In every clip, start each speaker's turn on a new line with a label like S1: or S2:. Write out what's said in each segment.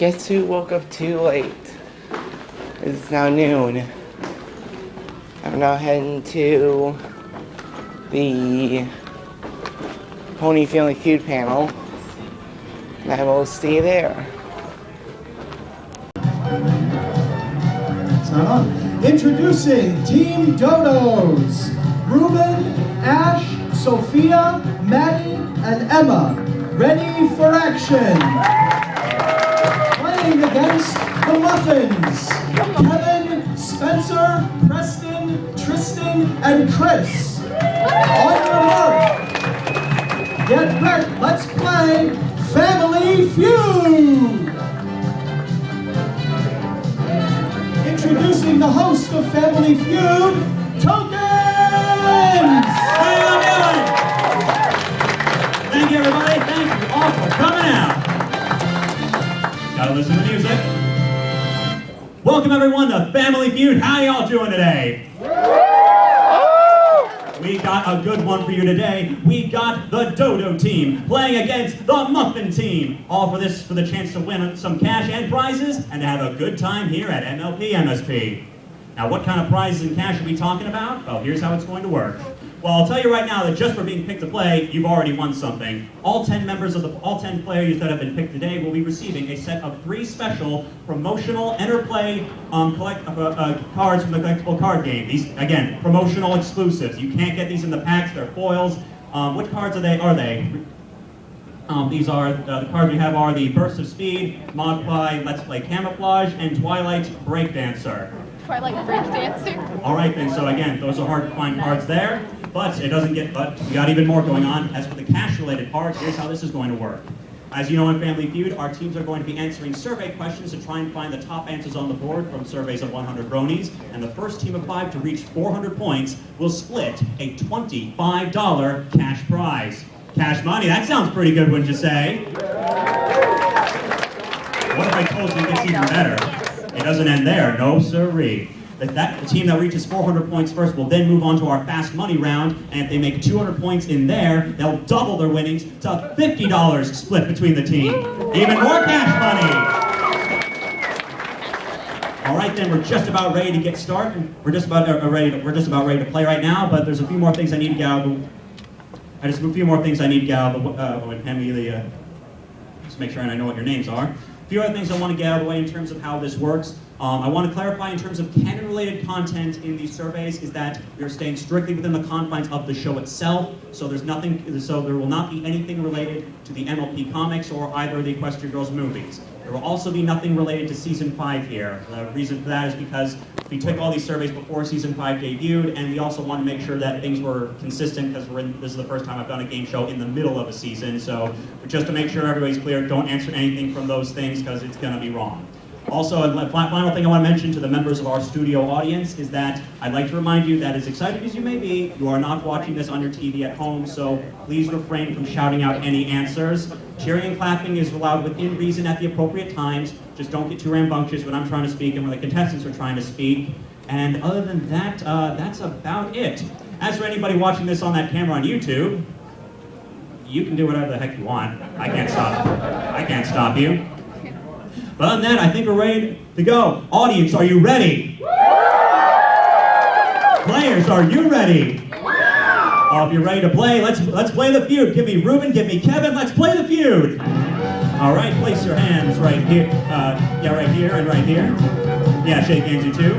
S1: Guess who woke up too late? It's now noon. I'm now heading to the Pony Family Feud panel, and I will stay there.
S2: It's not on. Introducing Team Dodos. Ruben, Ash, Sophia, Maddie, and Emma. Ready for action. Playing against the Muffins. Kevin, Spencer, Preston, Tristan, and Chris. On your mark. Get ready. Let's play Family Feud. Introducing the host of Family Feud, Tokens!
S3: How y'all doing? Thank you, everybody. Thank you all for coming out. Gotta listen to music. Welcome, everyone, to Family Feud. How y'all doing today? We got a good one for you today. We got the Dodo team playing against the Muffin team. All for the chance to win some cash and prizes and to have a good time here at MLP MSP. Now, what kind of prizes and cash are we talking about? Well, here's how it's going to work. Well, I'll tell you right now that just for being picked to play, you've already won something. All 10 players that have been picked today will be receiving a set of 3 special promotional Interplay cards from the collectible card game. These, again, promotional exclusives. You can't get these in the packs, they're foils. Which cards are they? These are, the cards we have are the Burst of Speed, Mogpie, Let's Play Camouflage, and Twilight Breakdancer.
S4: Twilight Breakdancer.
S3: All right then, so again, those are hard to find cards there, but we got even more going on. As for the cash-related part, here's how this is going to work. As you know, in Family Feud, our teams are going to be answering survey questions to try and find the top answers on the board from surveys of 100 bronies, and the first team of 5 to reach 400 points will split a $25 cash prize. Cash money, that sounds pretty good, wouldn't you say? What if I told you it gets even better? It doesn't end there, no sirree. The team that reaches 400 points first will then move on to our fast money round, and if they make 200 points in there, they'll double their winnings to $50 split between the team. Even more cash money! All right then, we're just about ready to get started. We're just about ready to play right now, but there's a few more things I need to get out of the just make sure I know what your names are. A few other things I want to get out of the way in terms of how this works. I want to clarify in terms of canon-related content in these surveys is that we are staying strictly within the confines of the show itself. So there will not be anything related to the MLP comics or either of the Equestria Girls movies. There will also be nothing related to season 5 here. The reason for that is because we took all these surveys before season 5 debuted, and we also want to make sure that things were consistent because this is the first time I've done a game show in the middle of a season. So just to make sure everybody's clear, don't answer anything from those things because it's going to be wrong. Also, a final thing I want to mention to the members of our studio audience is that I'd like to remind you that as excited as you may be, you are not watching this on your TV at home, so please refrain from shouting out any answers. Cheering and clapping is allowed within reason at the appropriate times. Just don't get too rambunctious when I'm trying to speak and when the contestants are trying to speak. And other than that, that's about it. As for anybody watching this on that camera on YouTube, you can do whatever the heck you want. I can't stop you. But other than that, I think we're ready to go. Audience, are you ready? Players, are you ready? If you're ready to play, let's play the feud. Give me Ruben, give me Kevin, let's play the feud. All right, place your hands right here. Right here and right here. Yeah, shake hands, you too.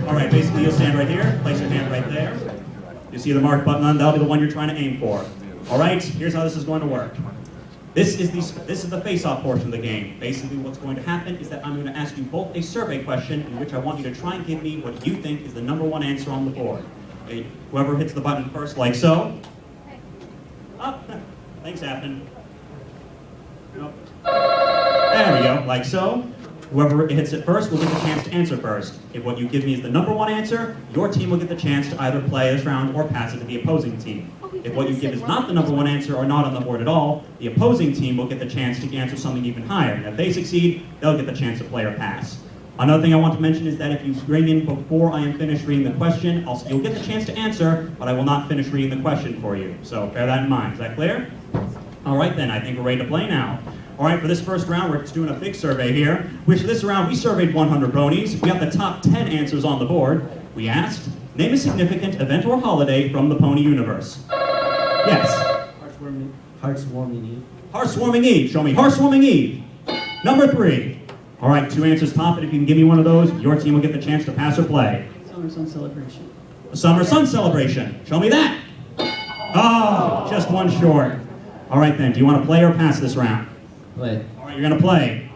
S3: All right, basically you'll stand right here, place your hand right there. You see the mark button on, that'll be the one you're trying to aim for. All right, here's how this is going to work. This is the face-off portion of the game. Basically what's going to happen is that I'm going to ask you both a survey question in which I want you to try and give me what you think is the #1 answer on the board. Okay, whoever hits the button first, like so. Oh, things happen. Nope. There we go, like so. Whoever hits it first will get the chance to answer first. If what you give me is the #1 answer, your team will get the chance to either play this round or pass it to the opposing team. If what you give is not the #1 answer or not on the board at all, the opposing team will get the chance to answer something even higher. And if they succeed, they'll get the chance to play or pass. Another thing I want to mention is that if you ring in before I am finished reading the question, you'll get the chance to answer, but I will not finish reading the question for you. So bear that in mind. Is that clear? All right then, I think we're ready to play now. All right, for this first round, we're just doing a big survey here. Which for this round, we surveyed 100 ponies. We got the top 10 answers on the board. We asked, name a significant event or holiday from the pony universe. Yes.
S5: Heartswarming Eve.
S3: Heartswarming Eve. Show me Heartswarming Eve. Number 3. All right, 2 answers top, and if you can give me one of those, your team will get the chance to pass or play.
S5: Summer Sun Celebration.
S3: The Summer Sun Celebration. Show me that. Oh, just one short. All right then, do you want to play or pass this round?
S5: Play.
S3: All right, you're going to play.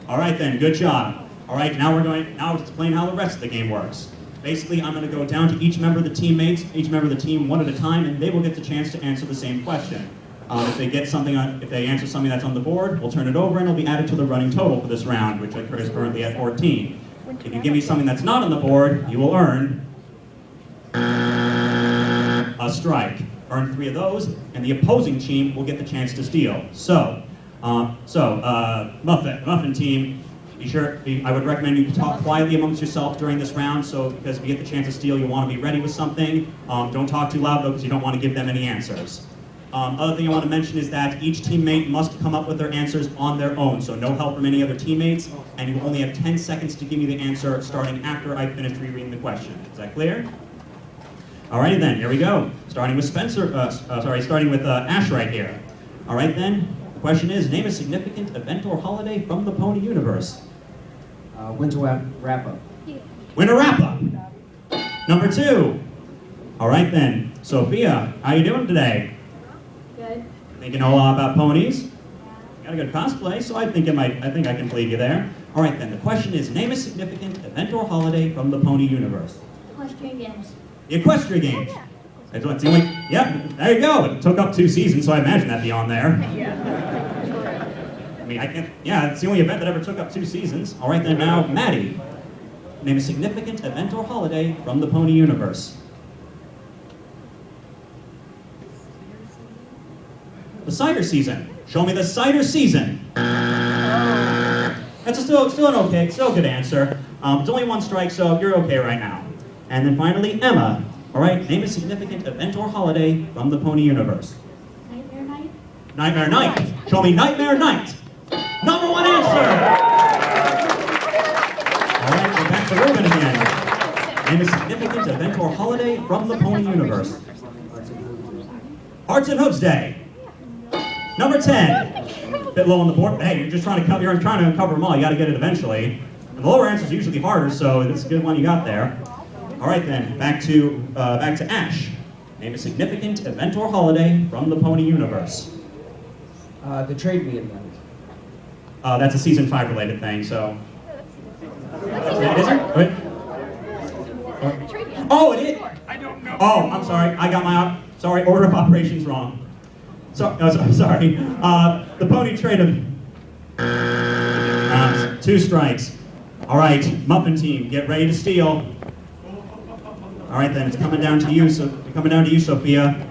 S3: All right then, good job. All right, now to explain how the rest of the game works. Basically, I'm going to go down to each member of the teammates, each member of the team one at a time, and they will get the chance to answer the same question. If they answer something that's on the board, we'll turn it over and it'll be added to the running total for this round, which is currently at 14. If you give me something that's not on the board, you will earn a strike. Earn 3 of those, and the opposing team will get the chance to steal. Muffin team, I would recommend you talk quietly amongst yourself during this round, because if you get the chance to steal, you want to be ready with something. Don't talk too loud though, because you don't want to give them any answers. Other thing I want to mention is that each teammate must come up with their answers on their own, so no help from any other teammates, and you only have 10 seconds to give me the answer starting after I finish rereading the question. Is that clear? Alrighty then, here we go. Starting with Ash right here. Alright then, the question is, name a significant event or holiday from the pony universe.
S5: Winter Wrap-Up.
S3: Winter wrap-up. Number 2. Alright then, Sophia, how you doing today?
S4: Good.
S3: Think you know a lot about ponies? You got a good cosplay, so I think I can believe you there. Alright then, the question is, name a significant event or holiday from the pony universe.
S4: Equestrian Games.
S3: The Equestrian Games. That's what's the only, yeah, there you go. It took up 2 seasons, so I imagine that'd be on there. I mean, it's the only event that ever took up 2 seasons. All right then, now, Maddie. Name a significant event or holiday from the pony universe. The cider season. Show me the cider season. That's still a good answer. It's only 1 strike, so you're okay right now. And then finally, Emma. All right, name a significant event or holiday from the pony universe.
S4: Nightmare Night.
S3: Nightmare Night. Show me Nightmare Night. Number 1 answer. All right, we're back to Ruben again. Name a significant event or holiday from the pony universe. Hearts and Hooves Day. Number 10. Bit low on the board. Hey, you're trying to uncover them all. You got to get it eventually. And the lower answers are usually harder, so it's a good one you got there. All right then, back to Ash. Name a significant event or holiday from the pony universe.
S5: The Trade Me event.
S3: That's a season 5 related thing, so. Is it? Wait. Oh, it is. I don't know. Oh, I'm sorry. I got my order of operations wrong. Sorry. The pony trade of 2 strikes. All right, Muffin team, get ready to steal. All right then, it's coming down to you. Sophia.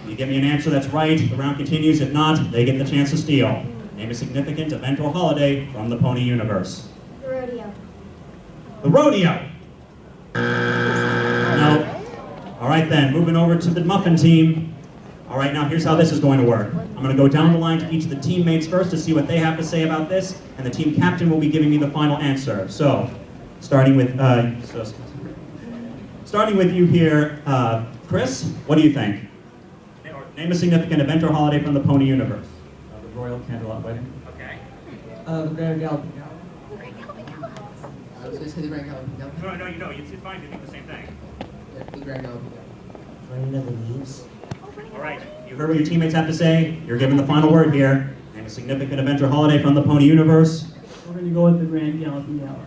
S3: You give me an answer that's right, the round continues. If not, they get the chance to steal. Name a significant event or holiday from the pony universe.
S4: The Rodeo.
S3: The rodeo. No. All right then, moving over to the Muffin team. All right, now here's how this is going to work. I'm going to go down the line to each of the teammates first to see what they have to say about this, and the team captain will be giving me the final answer. So, starting with you here, Chris, what do you think? Name a significant event or holiday from the pony universe.
S5: The Royal Candlelight Wedding.
S3: Okay.
S5: The Grand Galloping Gala.
S6: I was going to say the Grand Galloping Gala.
S3: No, it's fine to think the same thing.
S6: Yeah, the Grand Galloping Gala.
S5: Rain of the Leaves.
S3: All right, you heard what your teammates have to say. You're given the final word here. Name a significant event or holiday from the pony universe.
S5: We're going to go with the Grand Galloping Gala.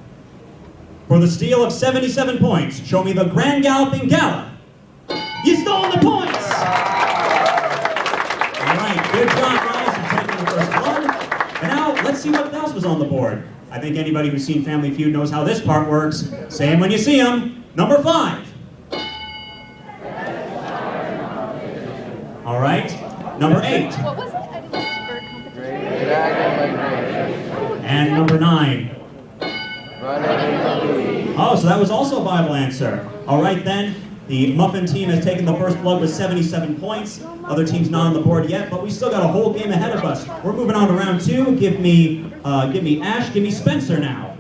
S3: For the steal of 77 points, show me the Grand Galloping Gala. You stole the points! All right, good job, guys. You're taking the first one. And now, let's see what else was on the board. I think anybody who's seen Family Feud knows how this part works. Say them when you see them. Number 5. All right, number 8.
S4: What was it? I didn't bird competition.
S3: And number 9. Oh, so that was also a Bible answer. All right then, The Muffin team has taken the first blood with 77 points. Other teams not on the board yet, but we still got a whole game ahead of us. We're moving on to round 2. Give me Ash, give me Spencer now.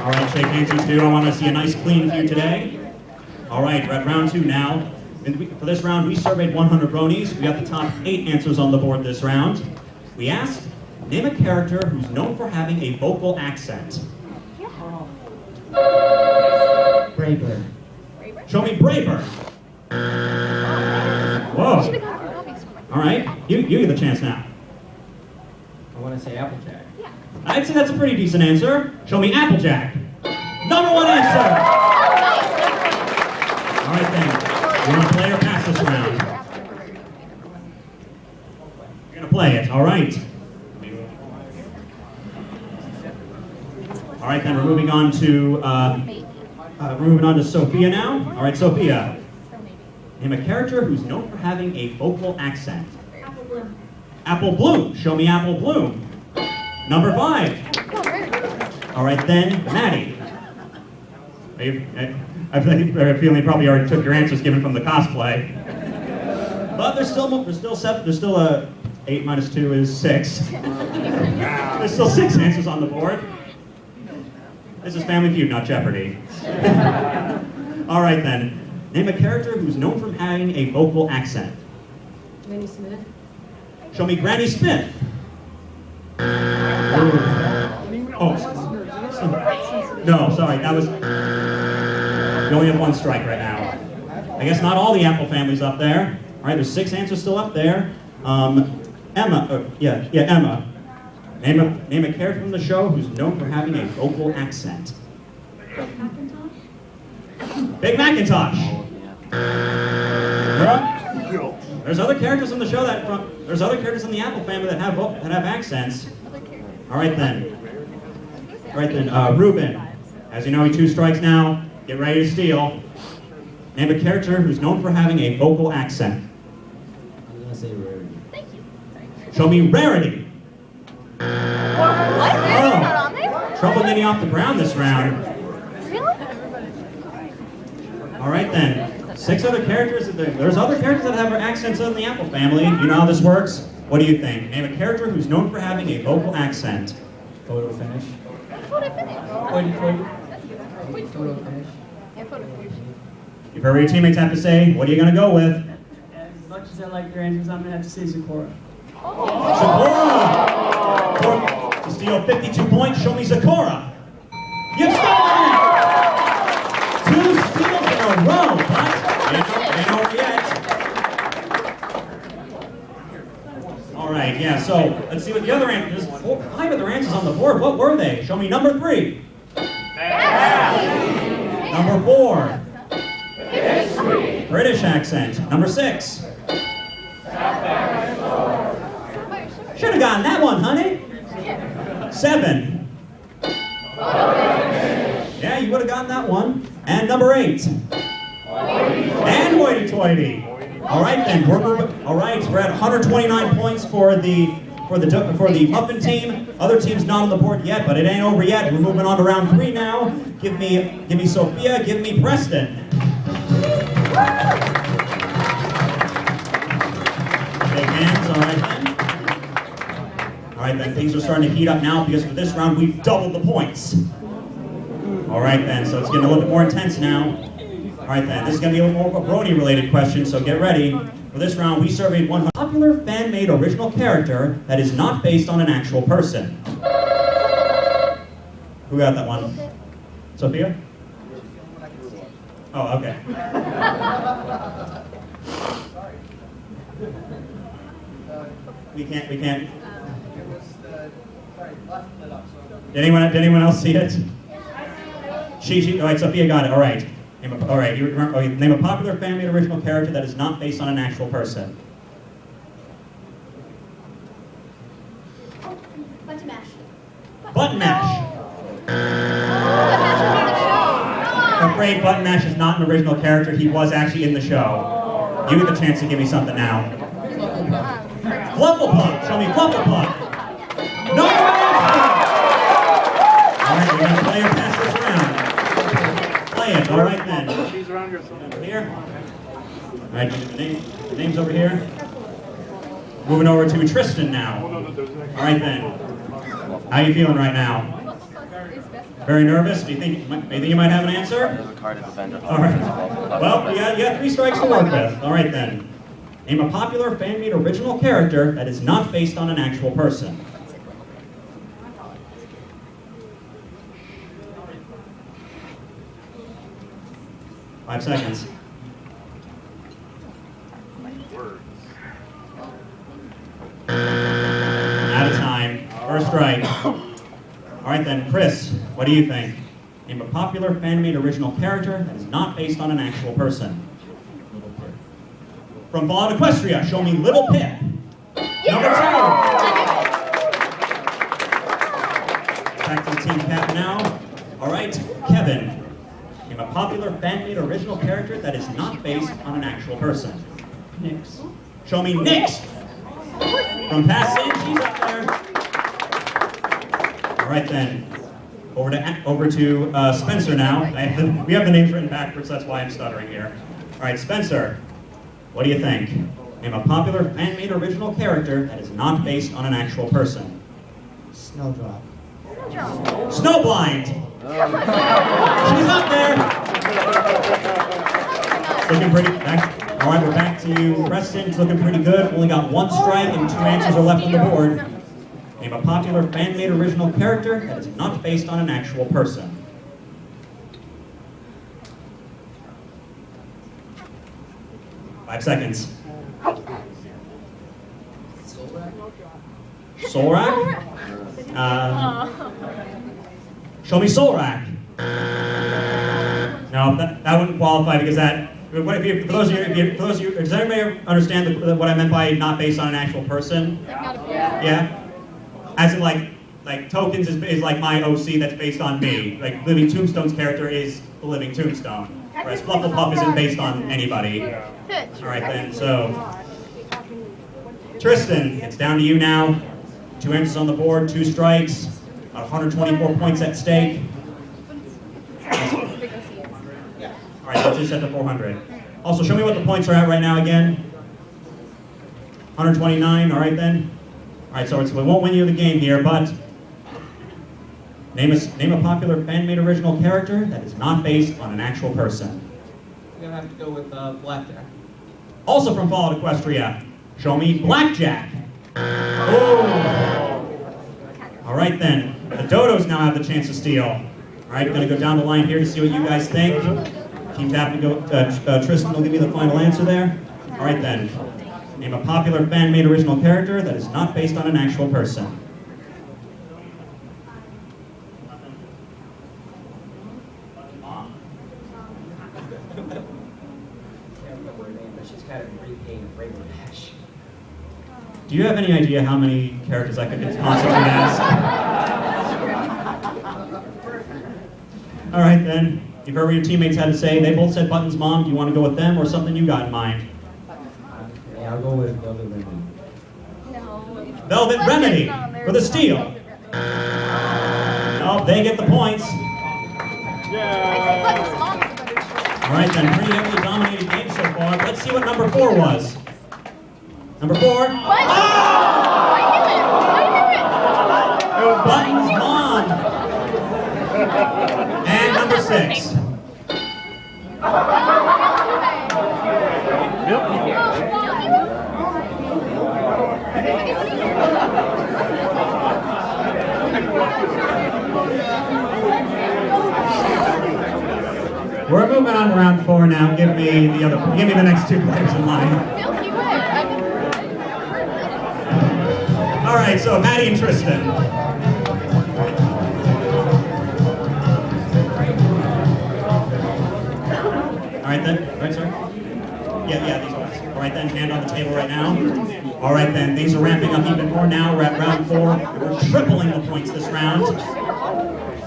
S3: All right, shake hands, you two. I want to see a nice clean view today. All right, we're at round 2 now. For this round, we surveyed 100 bronies. We got the top 8 answers on the board this round. We asked, name a character who's known for having a vocal accent.
S5: Braver.
S3: Show me Braver. Whoa. All right, you get the chance now.
S5: I want to say Applejack.
S3: I'd say that's a pretty decent answer. Show me Applejack. Number 1 answer. All right then, you want to play or pass this round? You're going to play it, all right. All right then, we're moving on to Sophia now. All right, Sophia. Name a character who's known for having a vocal accent.
S4: Apple Bloom.
S3: Apple Bloom. Show me Apple Bloom. Number 5. All right then, Maddie. I have a feeling you probably already took your answers given from the cosplay. But there's still 8 minus 2 is 6. There's still 6 answers on the board. This is Family Feud, not Jeopardy. All right then. Name a character who's known for having a vocal accent.
S6: Granny Smith.
S3: Show me Granny Smith. Oh, no, sorry, that was... You only have 1 strike right now. I guess not all the Apple family's up there. All right, there's 6 answers still up there. Emma, Emma. Name a character from the show who's known for having a vocal accent. Big Macintosh. There's other characters in the show there's other characters in the Apple family that have accents. All right then. Ruben. As you know, he 2 strikes now. Get ready to steal. Name a character who's known for having a vocal accent.
S5: I'm gonna say Rarity.
S3: Show me Rarity.
S4: What? It's not on there?
S3: Trouble getting off the ground this round.
S4: Really?
S3: All right then. 6 other characters. There's other characters that have accents in the Apple family. You know how this works? What do you think? Name a character who's known for having a vocal accent.
S5: Photo finish.
S4: Photo finish.
S6: Photo finish.
S4: Yeah, photo finish.
S3: You've heard what your teammates have to say. What are you going to go with?
S5: As much as I like your answers, I'm gonna have to say Zakora.
S3: Zakora! To steal 52 points, show me Zakora. You've stolen it! 2 steals in a row, but ain't over yet. All right, yeah, so let's see what the other answers. 5 other answers on the board. What were they? Show me number 3. Number 4. British accent. Number 6. Should have gotten that one, honey. 7. Yeah, you would have gotten that one. And number 8. And hoity-toity. All right, then we're moving. All right, we're at 129 points for the Muffin team. Other teams not on the board yet, but it ain't over yet. We're moving on to round 3 now. Give me Sophia. Give me Preston. Shake hands. All right then. All right then. Things are starting to heat up now because for this round we've doubled the points. All right then. So it's getting a little bit more intense now. All right then. This is going to be a little more of a brony-related question. So get ready. For this round, we surveyed 100 popular fan-made original character that is not based on an actual person. Who got that one? Sophia? Oh, okay. We can't. Did anyone else see it? All right, Sophia got it, all right. Name a popular fan-made original character that is not based on an actual person.
S4: Button mash.
S3: Button Mash. I'm afraid Button Mash is not an original character. He was actually in the show. You get the chance to give me something now. Flufflepuff. Show me Flufflepuff. No answer. You're going to play or pass this round? Play it. All right then. Over here. All right, the names over here. Moving over to Tristan now. All right then. How you feeling right now? Very nervous? Do you think you might have an answer? All right. Well, you got 3 strikes to work with. All right then. Name a popular fan-made original character that is not based on an actual person. Five seconds. Out of time. First strike. All right then, Chris, what do you think? Name a popular fan-made original character that is not based on an actual person. From Fallout Equestria, show me Little Pip. Number 2. Back to the team cap now. All right, Kevin. Name a popular fan-made original character that is not based on an actual person.
S5: Nix.
S3: Show me Nix. From Past Sin, she's up there. All right then, over to Spencer now. We have the names written backwards, that's why I'm stuttering here. All right, Spencer, what do you think? Name a popular fan-made original character that is not based on an actual person.
S5: Snowdrop.
S3: Snowblind. She's up there. Looking pretty. All right, we're back to you, Preston. It's looking pretty good. Only got 1 strike and 2 answers are left on the board. Name a popular fan-made original character that is not based on an actual person. Five seconds. Solrak? Show me Solrak. No, that wouldn't qualify because that. For those of you, does everybody understand what I meant by not based on an actual person? Yeah. As in, like Tokens is like my OC that's based on me. Like Living Tombstone's character is the Living Tombstone, whereas Flufflepuff isn't based on anybody. All right then. So, Tristan, it's down to you now. 2 answers on the board, 2 strikes, about 124 points at stake. All right, let's just set the 400. Also, show me what the points are at right now again. 129, all right then. All right, so we won't win you the game here, but name a popular fan-made original character that is not based on an actual person.
S5: We're gonna have to go with Blackjack.
S3: Also from Fallout Equestria, show me Blackjack. Oh. All right then, the Dodos now have the chance to steal. All right, I'm gonna go down the line here to see what you guys think. Team Captain, Tristan will give you the final answer there. All right then. Name a popular fan-made original character that is not based on an actual person. Do you have any idea how many characters I could possibly ask? All right then. You've heard what your teammates had to say. They both said Button's mom. Do you want to go with them or something you got in mind?
S5: Yeah, I'll go with Velvet Remedy.
S4: No.
S3: Velvet Remedy for the steal. Oh, they get the points. All right then, pretty heavily dominated game so far. Let's see what number 4 was. Number 4.
S4: What? I knew it!
S3: Button's mom. And number 6. We're moving on to round 4 now. Give me the next 2 players in line. All right, so Maddie and Tristan. All right then. All right, sorry. Yeah, these ones. All right then. Hand on the table right now. All right then. Things are ramping up even more now. We're at round 4. We're tripling the points this round.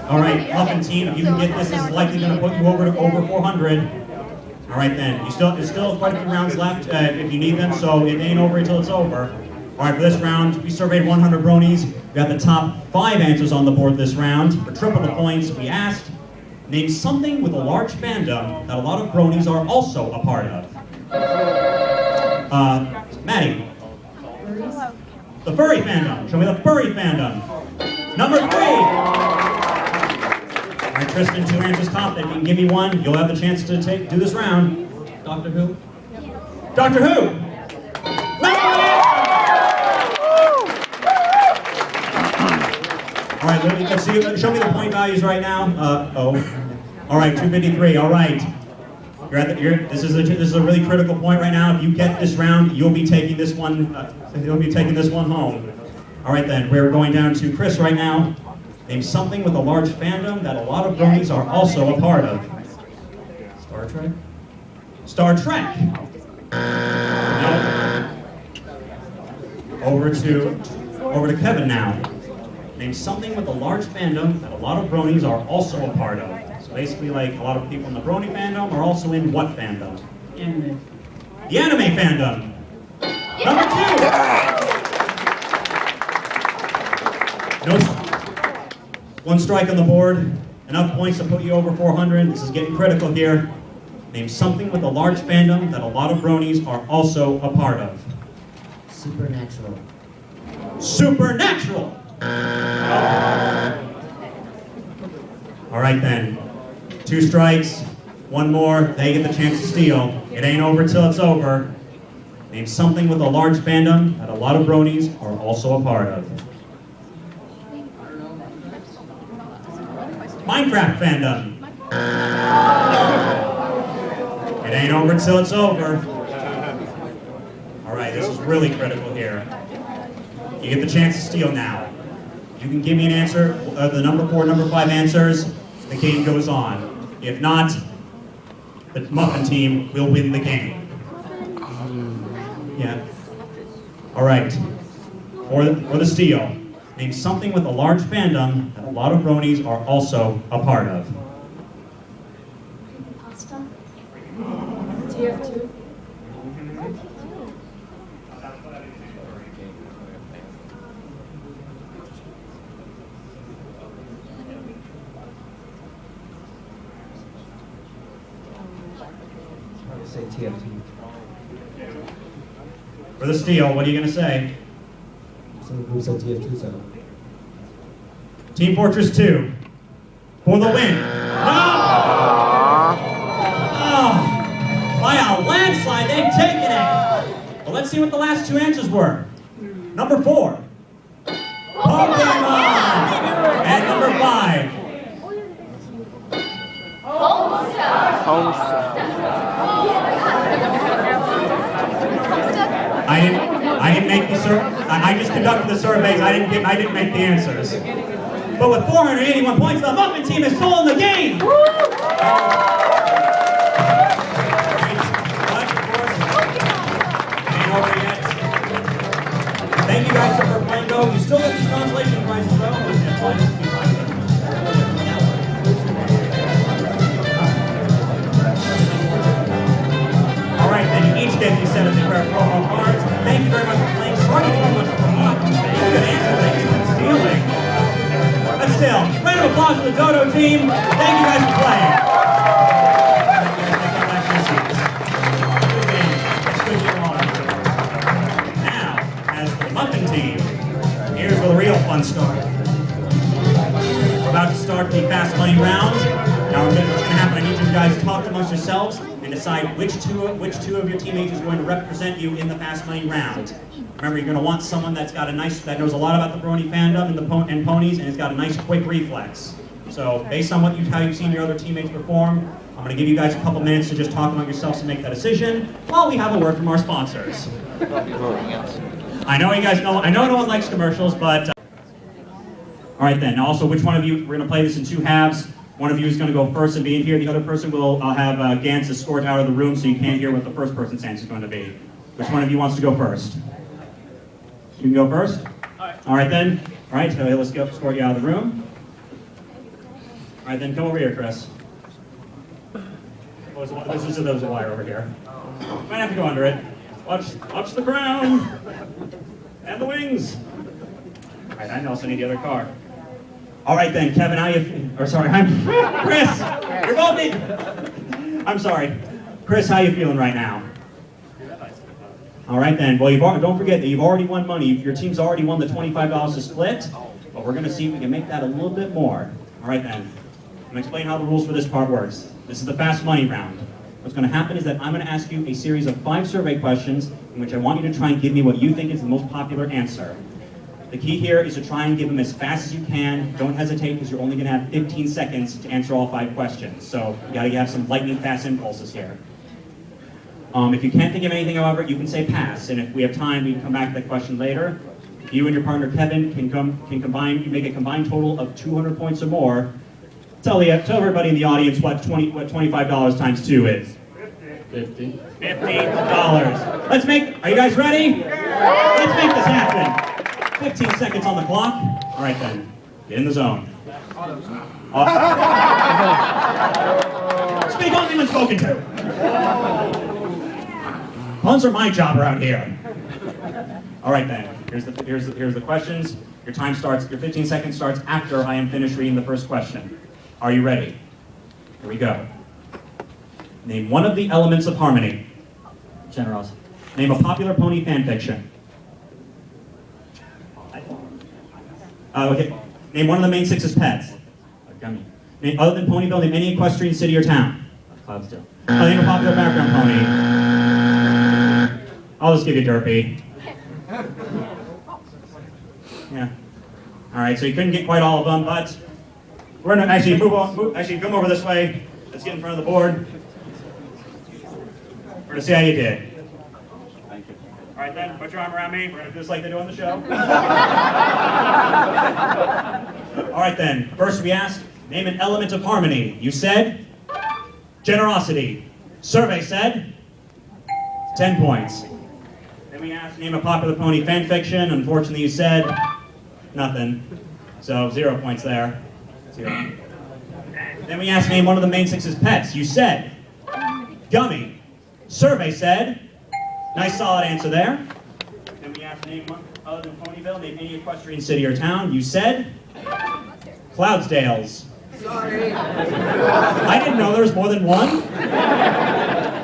S3: All right, Muffin team, if you can get this, this is likely going to put you over 400. All right then, there's still quite a few rounds left if you need them, so it ain't over until it's over. All right, for this round, we surveyed 100 bronies. We got the top 5 answers on the board this round. For triple the points, we asked, name something with a large fandom that a lot of bronies are also a part of. Maddie. The furry fandom. Show me the furry fandom. Number 3. All right, Tristan, 2 answers top. If you can give me one, you'll have the chance to do this round.
S5: Doctor Who?
S3: Doctor Who. All right, let's see. Show me the point values right now. All right, 253. All right. This is a really critical point right now. If you get this round, you'll be taking this one. Home. All right, then we're going down to Chris right now. Name something with a large fandom that a lot of bronies are also a part of. Star Trek. Star Trek. No. Over to Kevin now. Name something with a large fandom that a lot of bronies are also a part of. So basically, like, a lot of people in the brony fandom are also in what fandom?
S5: Anime.
S3: The anime fandom. Number 2. No. 1 strike on the board. Enough points to put you over 400. This is getting critical here. Name something with a large fandom that a lot of bronies are also a part of.
S5: Supernatural.
S3: Supernatural. All right then, 2 strikes, 1 more, they get the chance to steal. It ain't over till it's over. Name something with a large fandom that a lot of bronies are also a part of. Minecraft fandom. It ain't over till it's over. All right, this is really critical here. You get the chance to steal now. You can give me an answer, the number 4, number 5 answers, the game goes on. If not, the Muffin team will win the game. Yeah. All right. For the steal, name something with a large fandom that a lot of bronies are also a part of.
S4: Pasta. TF2.
S5: Say TFT.
S3: For the steal, what are you going to say?
S5: Some group said TF2, so.
S3: Team Fortress 2. For the win. No! Oh, by a landslide, they've taken it. Well, let's see what the last 2 answers were. Number 4. Pokemon. And number 5. I didn't make the I just conducted the surveys. I didn't make the answers. But with 481 points, the Muffin team has stolen the game. But of course, ain't over yet. Thank you guys for playing though. You still get these consolation prizes though. All right, then you each get these set of the promo cards. Thank you very much for playing. Sorry to do much for luck. Good answer. Thank you for stealing. But still, round of applause for the Dodo team. Thank you guys for playing. Now, as the Muffin team, here's where the real fun starts. We're about to start the fast money round. Now, what's going to happen? I need you guys to talk amongst yourselves and decide which two of your teammates is going to represent you in the fast money round. Remember, you're going to want someone that knows a lot about the brony fandom and ponies, and has got a nice quick reflex. So, based on how you've seen your other teammates perform, I'm going to give you guys a couple minutes to just talk among yourselves to make that decision, while we have a word from our sponsors. I know you guys know. I know no one likes commercials, but all right then. Also, which one of you? We're going to play this in 2 halves. One of you is going to go first and be in here. The other person will have Gantz escort out of the room so you can't hear what the first person's answer is going to be. Which one of you wants to go first? You can go first? All right then. All right, so let's go escort you out of the room. All right, then come over here, Chris. There's a wire over here. Might have to go under it. Watch the ground. And the wings. All right, I also need the other car. All right then, Kevin, how you? Or sorry, I'm Chris. You're both me. I'm sorry, Chris. How you feeling right now? All right then. Well, don't forget that you've already won money. Your team's already won the $25 to split, but we're gonna see if we can make that a little bit more. All right then. I'm gonna explain how the rules for this part works. This is the fast money round. What's gonna happen is that I'm gonna ask you a series of 5 survey questions in which I want you to try and give me what you think is the most popular answer. The key here is to try and give them as fast as you can. Don't hesitate because you're only gonna have 15 seconds to answer all 5 questions. So you gotta have some lightning fast impulses here. If you can't think of anything, however, you can say pass, and if we have time, we can come back to that question later. You and your partner Kevin can combine. You make a combined total of 200 points or more. Tell everybody in the audience what $25 times 2 is. $50. $50. Are you guys ready? Let's make this happen. 15 seconds on the clock. All right then, get in the zone. Speak only when spoken to. Puns are my job around here. All right then, here's the questions. Your time starts, your 15 seconds starts after I am finished reading the first question. Are you ready? Here we go. Name one of the elements of harmony. Generosity. Name a popular pony fan fiction. Okay. Name one of the main 6's pets. A gummy. Name, other than Ponyville, name any equestrian city or town. Cloudsdale. Name a popular background pony. I'll just give you Derpy. Yeah. All right, so you couldn't get quite all of them, but we're gonna actually actually come over this way. Let's get in front of the board. We're gonna see how you did. Thank you. All right then, put your arm around me. We're gonna do this like they do on the show. All right then, first we asked, name an element of harmony. You said generosity. Survey said 10 points. Then we asked, name a popular pony fan fiction. Unfortunately, you said nothing. So 0 points there. 0. Then we asked, name one of the main 6's pets. You said gummy. Survey said nice solid answer there. Then we asked, name one other than Ponyville, name any equestrian city or town. You said Cloudsdales.
S6: Sorry.
S3: I didn't know there was more than one.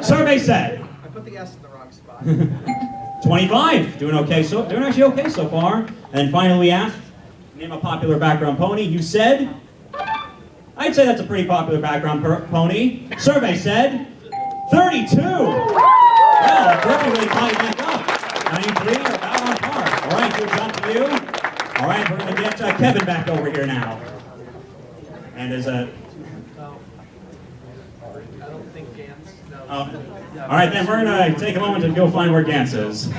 S3: Survey said
S6: I put the S in the wrong spot.
S3: 25. Doing actually okay so far. And finally we asked, name a popular background pony. You said, I'd say that's a pretty popular background pony. Survey said 32. Well, Derpy really caught you back up. 93 are about on par. All right, good job to you. All right, we're going to get Kevin back over here now. And as a...
S6: I don't think Gans. No.
S3: All right, then we're going to take a moment to go find where Gans is.
S7: Make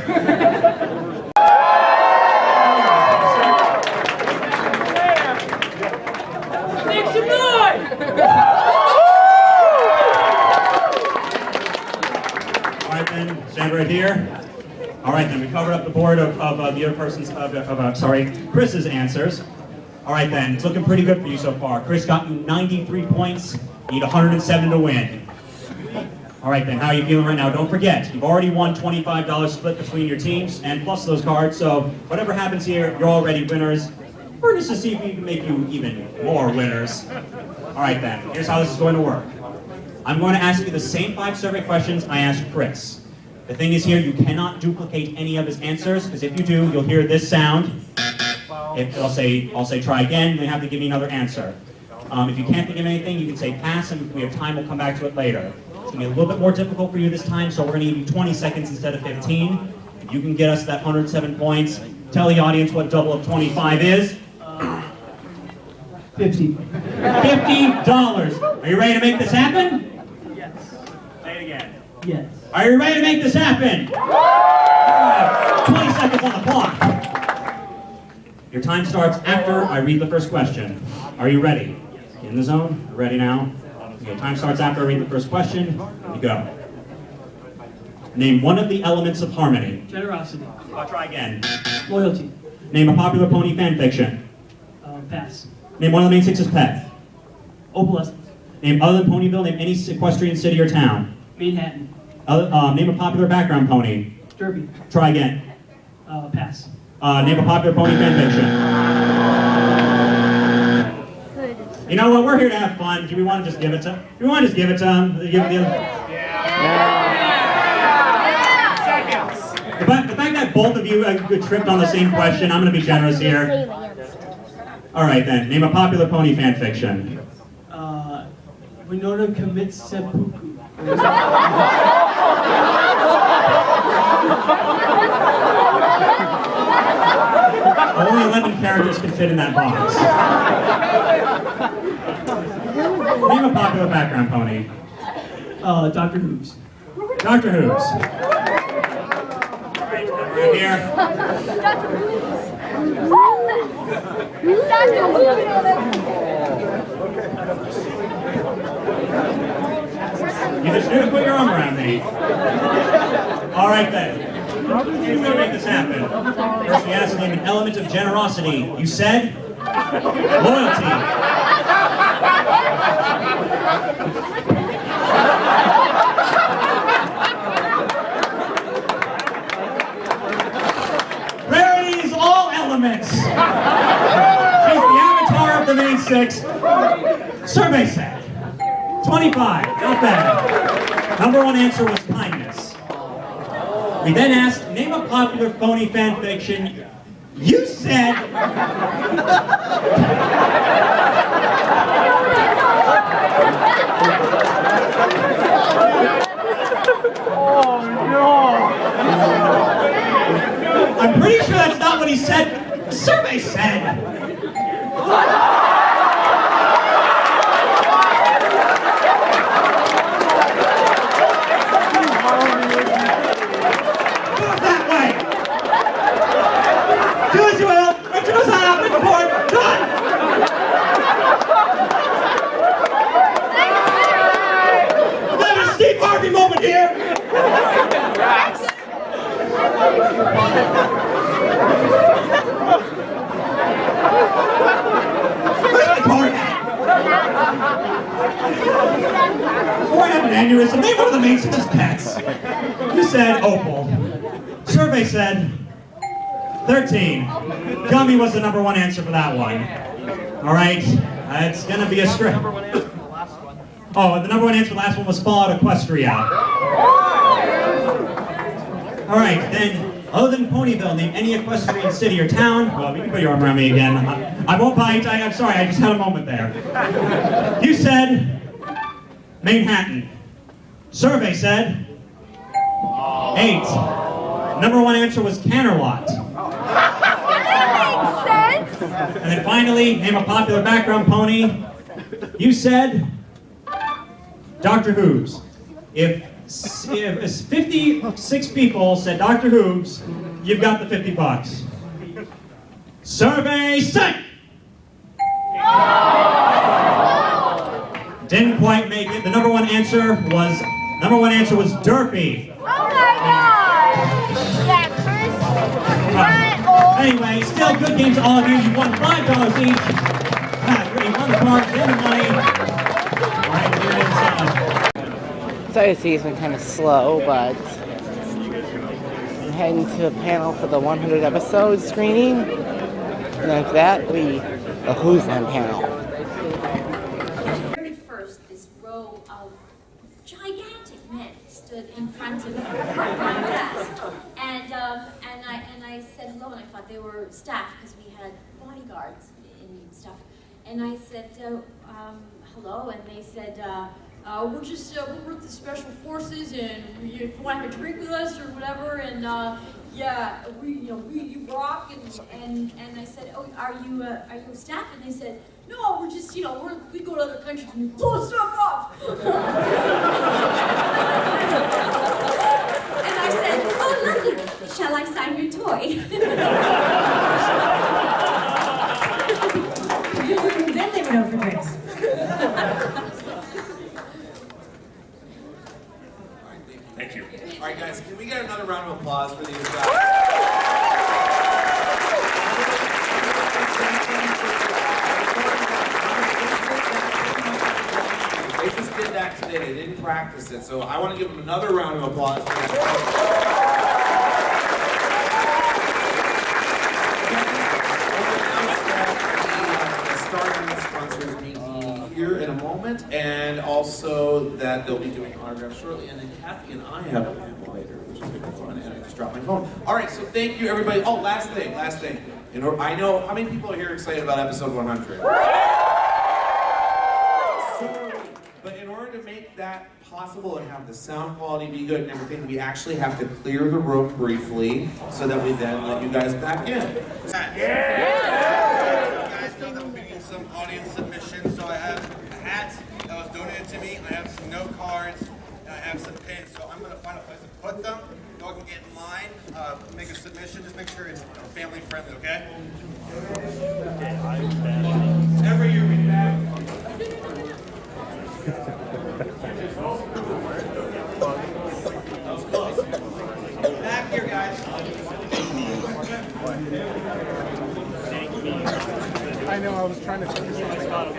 S7: some noise!
S3: All right, then, stand right here. All right, then, we covered up the board of the other person's, Chris's answers. All right, then, it's looking pretty good for you so far. Chris got you 93 points. You need 107 to win. All right, then, how are you feeling right now? Don't forget, you've already won $25 split between your teams and plus those cards, so whatever happens here, you're already winners. We're just to see if we can make you even more winners. All right, then, here's how this is going to work. I'm going to ask you the same 5 survey questions I asked Chris. The thing is here, you cannot duplicate any of his answers, because if you do, you'll hear this sound. If I'll say try again, you have to give me another answer. If you can't think of anything, you can say pass, and if we have time, we'll come back to it later. It's going to be a little bit more difficult for you this time, so we're going to give you 20 seconds instead of 15. If you can get us that 107 points, tell the audience what double of 25 is.
S2: $50.
S3: $50. Are you ready to make this happen?
S6: Yes.
S3: Say it again.
S2: Yes.
S3: Are you ready to make this happen? Right. 20 seconds on the clock. Your time starts after I read the first question. Are you ready? Get in the zone. Ready now? Okay, time starts after I read the first question. Here we go. Name one of the elements of harmony.
S7: Generosity.
S3: I'll try again.
S7: Loyalty.
S3: Name a popular pony fan fiction.
S7: Pass.
S3: Name one of the main 6's pets.
S7: Opalescence.
S3: Name other than Ponyville, name any equestrian city or town.
S7: Manhattan.
S3: Name a popular background pony.
S7: Derby.
S3: Try again.
S7: Pass.
S3: Name a popular pony fan fiction. You know what? We're here to have fun. Do we want to just give it to? Do we want to just give it to them? Give it the fact that both of you tripped on the same question, I'm going to be generous here. All right then. Name a popular pony fan fiction.
S7: Winona commits seppuku.
S3: Only 11 characters can fit in that box. Name a popular background pony.
S7: Dr. Who's.
S3: Dr. Who's. Right here. You just do it, put your arm around me. All right then. Here's going to make this happen. First we asked to name an element of generosity. You said? Loyalty. Rarity's all elements. She's the avatar of the main six. Survey said 25, not bad. Number one answer was kindness. We then asked, name a popular pony fan fiction. You said...
S1: Oh no!
S3: I'm pretty sure that's not what he said. The survey said. Do as you will. Richard was high up in the board. Done. I'm having a Steve Harvey moment here. Where's my quarterback? Before I have an aneurysm, name one of the main six pets. You said Opal. Survey said 13. Gummy was the number one answer for that one. All right, it's gonna be a straight. Oh, the number one answer for the last one was Fallout Equestria. All right, then, other than Ponyville, name any equestrian city or town. Well, you can put your arm around me again. I won't bite. I'm sorry, I just had a moment there. You said Manhattan. Survey said 8. Number one answer was Canterlot.
S4: That makes sense.
S3: And then finally, name a popular background pony. You said Dr. Who's. If 56 people said Dr. Who's, you've got the $50. Survey set! Didn't quite make it. The number one answer was Derpy.
S4: Oh my God! Yeah, Chris.
S3: Anyway, still good game to all of you. You won $5 each. You won the cards and the money. All right, here it is.
S1: So I see it's been kind of slow, but I'm heading to a panel for the 100 episode screening. And after that, the Who's On panel.
S8: Very first, this row of gigantic men stood in front of my desk, and I said hello, and I thought they were staff because we had bodyguards and stuff, and I said hello, and they said. We're with the special forces, and if you want to have a drink with us or whatever, and yeah, you rock, and I said, oh, are you staff? And they said, no, we're just, we go to other countries and we blow stuff up. And I said, oh, lovely, shall I sign your toy? Then they went out for drinks.
S9: Thank you. All right, guys, can we get another round of applause for these guys? They just did that today. They didn't practice it, so I want to give them another round of applause for that. that they'll be doing autographs shortly, and then Kathy and I have a panel later, which is going to be fun, and I just dropped my phone. All right, so thank you, everybody. Oh, last thing. I know, how many people are here excited about episode 100? But in order to make that possible and have the sound quality be good and everything, we actually have to clear the room briefly so that we then let you guys back in.
S10: You guys know that we'll be getting some audience submissions, so I have a hat that was donated to me, I have some note cards, and I have some pins, so I'm going to find a place to put them. Y'all can get in line, make a submission, just make sure it's family friendly, okay? Every year we back. Back here, guys.
S11: I know, I was trying to figure something out.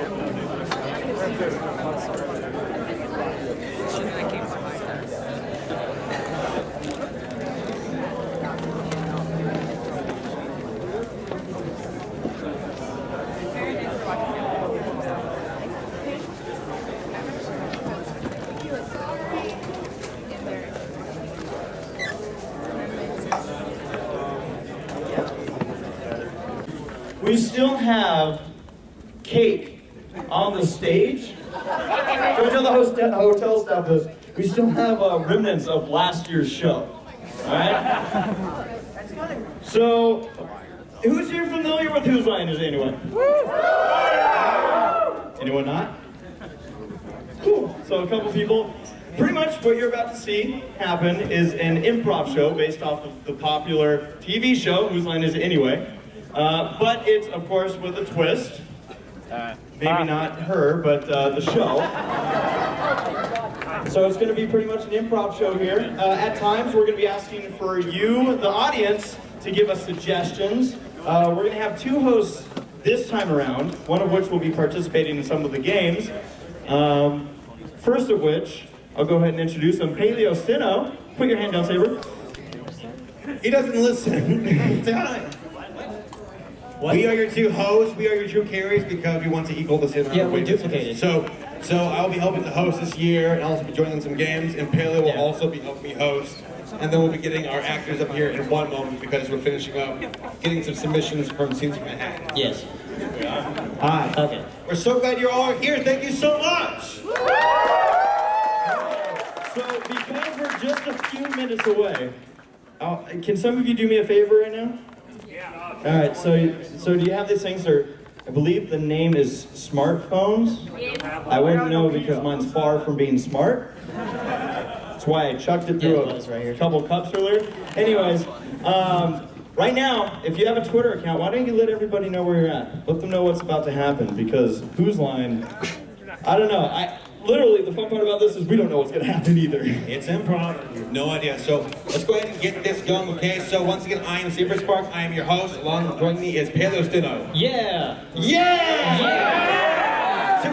S2: We still have cake on the stage. Don't tell the hotel staff this. We still have remnants of last year's show. Alright? So, who's here familiar with Whose Line Is It Anyway? Anyone not? Cool. So a couple people. Pretty much what you're about to see happen is an improv show based off of the popular TV show, Whose Line Is It Anyway? But it's, of course, with a twist. Maybe not her, but the show. So it's going to be pretty much an improv show here. At times, we're going to be asking for you, the audience, to give us suggestions. We're going to have two hosts this time around, one of which will be participating in some of the games. First of which, I'll go ahead and introduce him, Paleo Sino. Put your hand down, Saber.
S10: He doesn't listen. We are your two hosts, we are your two carriers because we want to equal this in our
S5: we duplicated.
S10: So I'll be helping to host this year and I'll also be joining some games, and Paleo will also be helping me host. And then we'll be getting our actors up here in one moment because we're finishing up getting some submissions from Scenes from Manhattan.
S5: Yes.
S10: Hi.
S5: Okay.
S10: We're so glad you're all here. Thank you so much.
S2: So because we're just a few minutes away, can some of you do me a favor right now? All right, so do you have these things? I believe the name is smartphones. I wouldn't know because mine's far from being smart. That's why I chucked it through a couple cups earlier. Anyways, right now, if you have a Twitter account, why don't you let everybody know where you're at? Let them know what's about to happen, because Whose Line, I don't know. Literally, the fun part about this is we don't know what's going to happen either.
S10: It's improv. No idea. So let's go ahead and get this going, okay? So once again, I am Saber Spark. I am your host. Along with joining me is Paleo Stino.
S5: Yeah!
S10: Yeah! Yeah! 2,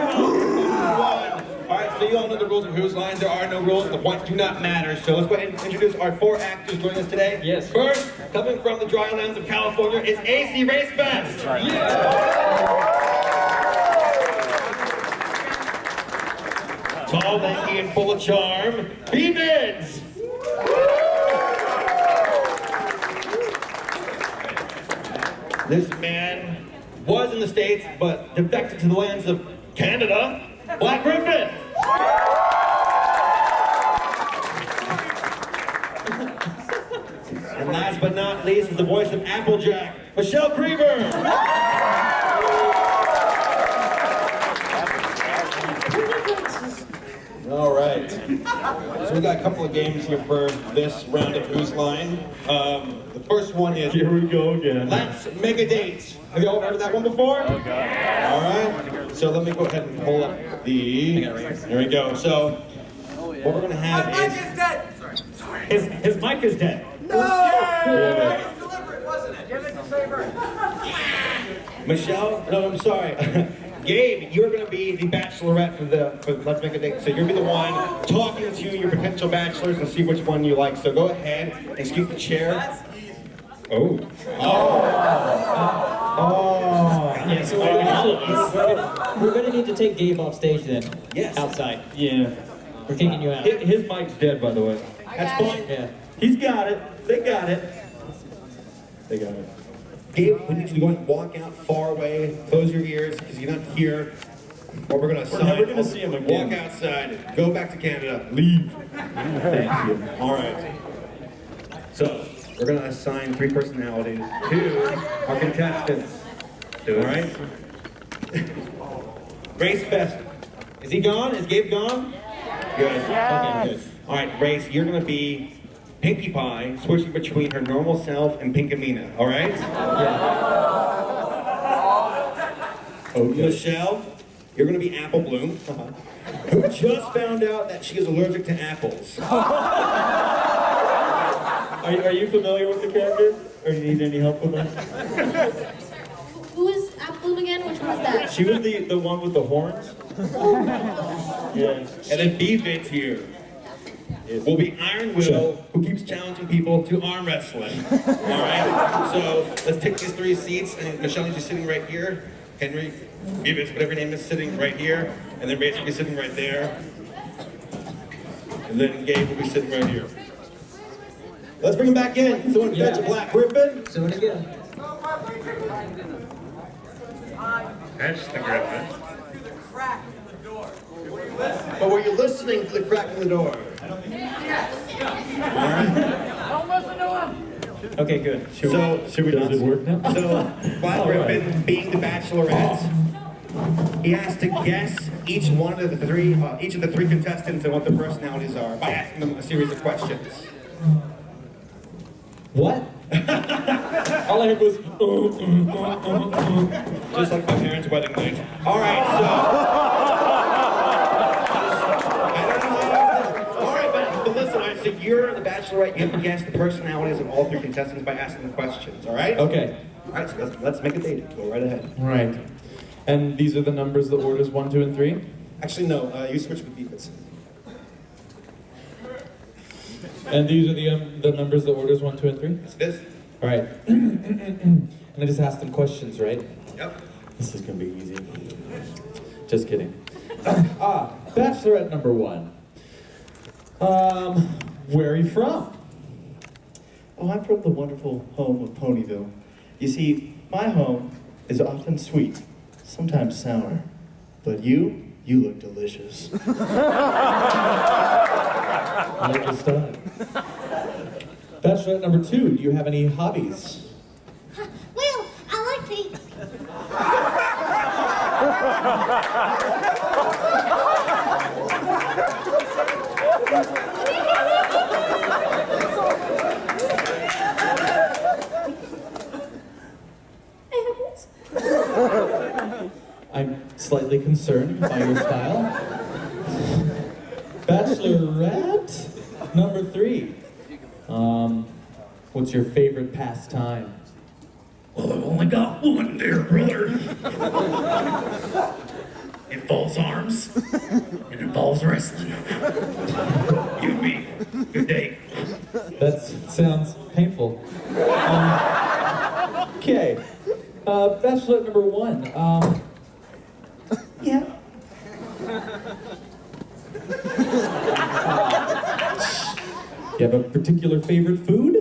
S10: 1. All right, so you all know the rules of Whose Line. There are no rules. The points do not matter. So let's go ahead and introduce our 4 actors joining us today.
S5: Yes.
S10: First, coming from the dry lands of California, is AC Race Best.
S5: Right.
S10: Yeah! Tall, lanky, and full of charm, B-Bids! This man was in the States, but defected to the lands of Canada, Black Griffin! And last but not least is the voice of Applejack, Michelle Krieger! All right. So we got a couple of games here for this round of Whose Line. The first one is...
S2: Here we go again.
S10: Let's Make a Date. Have you all heard of that one before? Oh, God. All right. So let me go ahead and pull up the... There we go. So what we're going to have is...
S9: My mic is dead! Sorry.
S10: His mic is dead.
S9: No! That was deliberate, wasn't it? Give it to Saber.
S10: Michelle? No, I'm sorry. Gabe, you're going to be the bachelorette for Let's Make a Date. So you're going to be the one talking to your potential bachelors and see which one you like. So go ahead and scoot the chair.
S9: That's easy.
S10: Oh.
S5: Yeah, so we're gonna need to take Gabe off stage then.
S10: Yes.
S5: Outside.
S2: Yeah.
S5: We're kicking you out.
S2: His mic's dead, by the way.
S9: That's fine.
S5: Yeah.
S2: He's got it. They got it. They got it.
S9: Gabe, we need you to go and walk out far away. Close your ears because you're not here. Or we're gonna sign.
S2: never gonna see him again.
S9: Walk outside. Go back to Canada. Leave.
S2: Thank you.
S9: All right. So we're gonna assign 3 personalities to our contestants. All right. Race best. Is he gone? Is Gabe gone? Good. Okay, good. All right, Race, you're gonna be Pinkie Pie, switching between her normal self and Pinkamena. All right?
S2: Okay.
S9: Michelle, you're gonna be Apple Bloom, who just found out that she is allergic to apples.
S2: Are you familiar with the character? Or do you need any help with that?
S8: Who is Bloom again? Which one is that?
S2: She was the one with the horns. Yeah.
S9: And then B-Fit's here. Will be Iron Will, who keeps challenging people to arm wrestling. All right? So let's take these 3 seats, and Michelle is sitting right here. Henry, B-Fit's, whatever your name is, sitting right here. And then Rachel will be sitting right there. And then Gabe will be sitting right here. Let's bring him back in. Someone fetch a black griffin.
S5: So it again.
S9: That's the griffin. But were you listening to the crack in the door?
S2: Okay, good. Should we
S9: Does
S2: it work now?
S9: So, Black Griffin, being the Bachelorette, he has to guess each of the 3 contestants and what their personalities are by asking them a series of questions.
S5: What?
S2: All I heard was,
S9: Just like my parents' wedding night. All right, so. But listen, so you're the Bachelorette. You have to guess the personalities of all 3 contestants by asking the questions. All right?
S5: Okay.
S9: All right. So let's make a date. Go right ahead.
S5: All right. And these are the numbers, the orders 1, 2, and 3?
S9: Actually, no. You switch with defense.
S5: And these are the numbers, the orders 1, 2, and 3?
S9: Yes, it is.
S5: All right. And I just asked them questions, right?
S9: Yep.
S5: This is gonna be easy. Just kidding. Bachelorette number 1. Where are you from?
S2: oh, I'm from the wonderful home of Ponyville. You see, my home is often sweet, sometimes sour, but you look delicious.
S5: I like your style. Bachelorette number 2, do you have any hobbies?
S8: Well, I like to eat.
S5: I'm slightly concerned by your style. Bachelorette number 3. What's your favorite pastime?
S9: Well, I've only got one there, brother. It involves arms. It involves wrestling. You and me. Good day.
S5: That sounds painful. Okay. Bachelorette number 1.
S2: Yeah.
S5: You have a particular favorite food?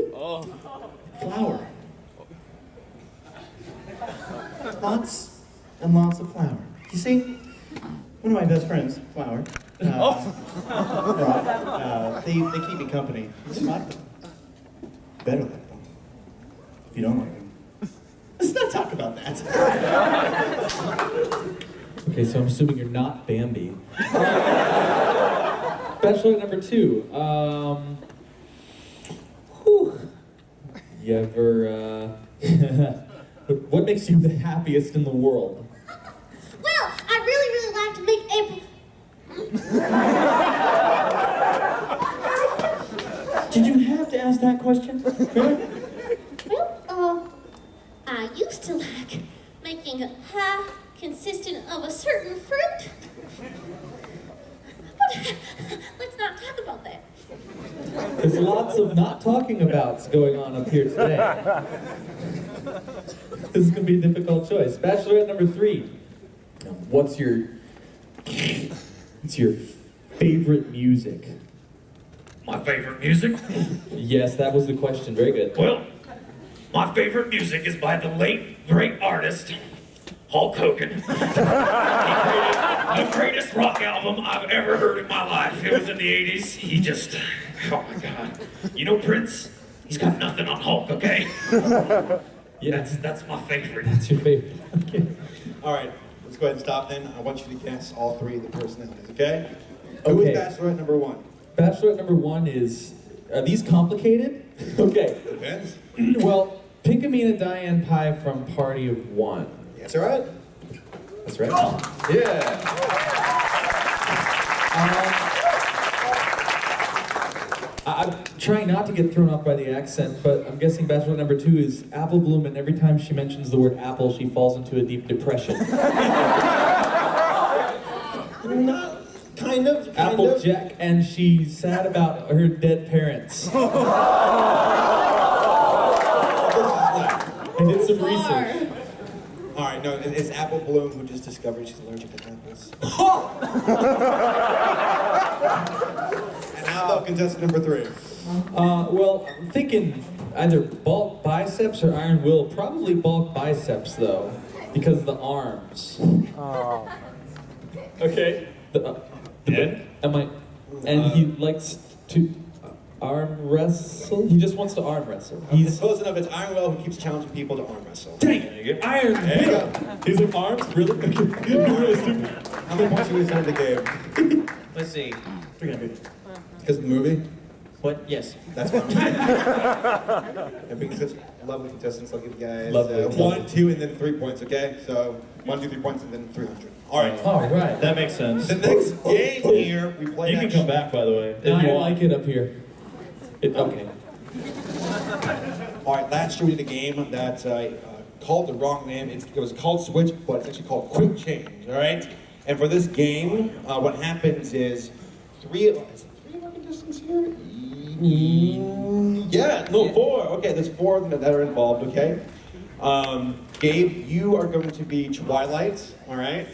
S2: Flour. Lots and lots of flour. You see, one of my best friends, Flour, they keep me company. Just like them. Better like them. If you don't like them. Let's not talk about that.
S5: Okay, so I'm assuming you're not Bambi. Bachelorette number 2. You ever, what makes you the happiest in the world?
S8: Well, I really like to make April.
S2: Did you have to ask that question?
S8: Well, I used to like making a pie consistent of a certain fruit. But let's not talk about that.
S5: There's lots of not talking abouts going on up here today. This is going to be a difficult choice. Bachelorette number 3. What's your favorite music?
S12: My favorite music?
S5: Yes, that was the question. Very good.
S12: Well, my favorite music is by the late, great artist, Hulk Hogan. He created the greatest rock album I've ever heard in my life. It was in the 80s. He just, oh my God. You know Prince? He's got nothing on Hulk, okay?
S5: Yeah,
S12: That's my favorite.
S5: that's your favorite. Okay.
S9: All right, let's go ahead and stop then. I want you to guess all three of the personalities, okay? Who is
S5: Okay.
S9: Bachelorette number one?
S5: Bachelorette number one is, are these complicated? Okay.
S9: Depends.
S5: Well, Pinkamena Diane Pie from Party of One.
S9: That's all right.
S5: That's right. Yeah. I'm trying not to get thrown off by the accent, but I'm guessing Bachelorette number two is Apple Bloom, and every time she mentions the word apple, she falls into a deep depression.
S9: Not kind of.
S5: Applejack, and she's sad about her dead parents. I did some research.
S9: All right, no, it's Apple Bloom who just discovered she's allergic to apples. And how about contestant number three?
S5: Well, I'm thinking either bulk biceps or iron will. Probably bulk biceps, though, because of the arms. Okay. And he likes to arm wrestle? He just wants to arm wrestle.
S9: He's close enough. It's Iron Will who keeps challenging people to arm wrestle.
S5: Dang it, Iron
S9: There you go.
S5: He's like, arms? Really? Really stupid.
S9: How many points do we assign the game?
S2: Let's see. 300.
S9: Because of the movie?
S2: What? Yes.
S9: That's fine. And being such lovely contestants, I'll give you guys
S5: Lovely.
S9: 1, 2, and then 3 points, okay? So 1, 2, 3 points, and then 300. All right.
S5: All right.
S2: That makes sense.
S9: The next game here, we play.
S2: You can come back, by the way.
S5: I like it up here. Okay.
S9: All right, last year we did a game that called the wrong name. It was called Switch, but it's actually called Quick Change, all right? And for this game, what happens is three of our contestants here? Yeah, no, 4. Okay, there's 4 of them that are involved, okay? Gabe, you are going to be Twilight, all right?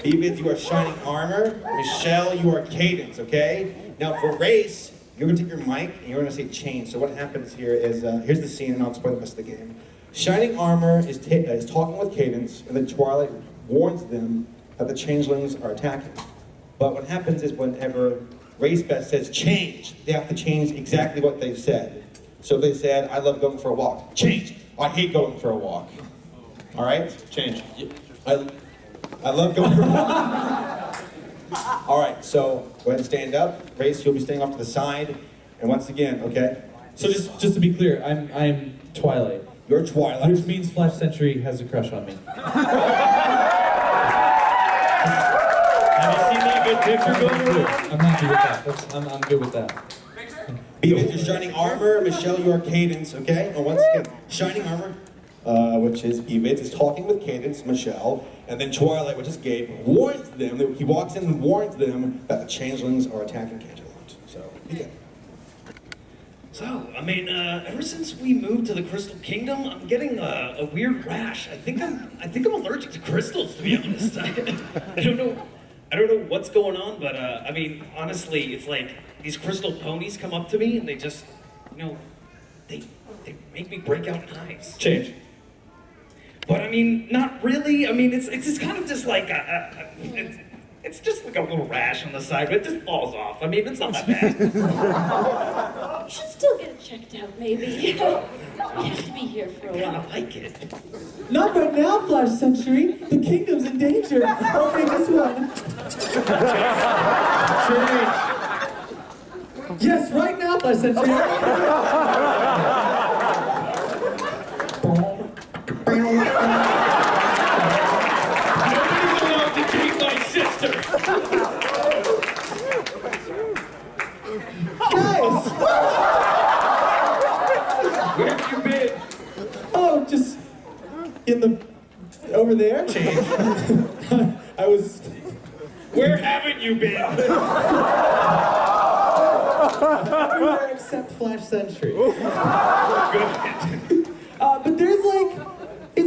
S9: David, you are Shining Armor. Michelle, you are Cadence, okay? Now for Race, you're gonna take your mic and you're gonna say change. So what happens here is, here's the scene and I'll explain the rest of the game. Shining Armor is talking with Cadence, and then Twilight warns them that the changelings are attacking. But what happens is whenever Race Best says change, they have to change exactly what they said. So they said, I love going for a walk. Change. I hate going for a walk. All right? Change. I love going for a walk. All right, so go ahead and stand up. Race, you'll be staying off to the side. And once again, okay?
S5: So just to be clear, I'm Twilight.
S9: You're Twilight.
S5: Which means Flash Sentry has a crush on me.
S2: Have you seen that good picture going around?
S5: I'm happy with that. I'm good with that.
S9: Beavis, you're Shining Armor. Michelle, you are Cadence, okay? And once again, Shining Armor, which is Beavis, is talking with Cadence, Michelle, and then Twilight, which is Gabe, warns them, he walks in and warns them that the changelings are attacking Canterlot. So, begin.
S12: So, I mean, ever since we moved to the Crystal Kingdom, I'm getting a weird rash. I think I'm allergic to crystals, to be honest. I don't know what's going on, but I mean, honestly, it's like these crystal ponies come up to me and they just, they make me break out in hives.
S5: Change.
S12: But I mean, not really. I mean, it's just kind of just like it's just like a little rash on the side, but it just falls off. I mean, it's not that bad.
S8: You should still get it checked out, maybe. You have to be here for a
S12: I
S8: while.
S12: like it.
S5: Not right now, Flash Sentry. The kingdom's in danger. Okay, this one. Change. Yes, right now, Flash Sentry.
S12: Nobody's allowed to date my sister.
S5: Guys!
S12: Where have you been?
S5: Oh, just over there.
S12: Change.
S5: I was.
S12: Where haven't you been?
S5: Everywhere except Flash Sentry. But there's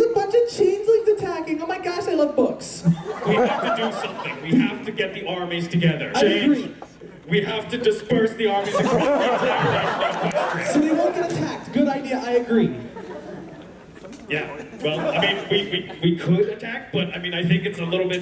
S5: a bunch of changelings attacking. Oh my gosh, I love books.
S12: We have to do something. We have to get get the armies together.
S5: I agree.
S12: We have to disperse the armies across the entire nation.
S5: So they won't get attacked. Good idea, I agree.
S12: Yeah, well, I mean, we could attack, but I mean, I think it's a little bit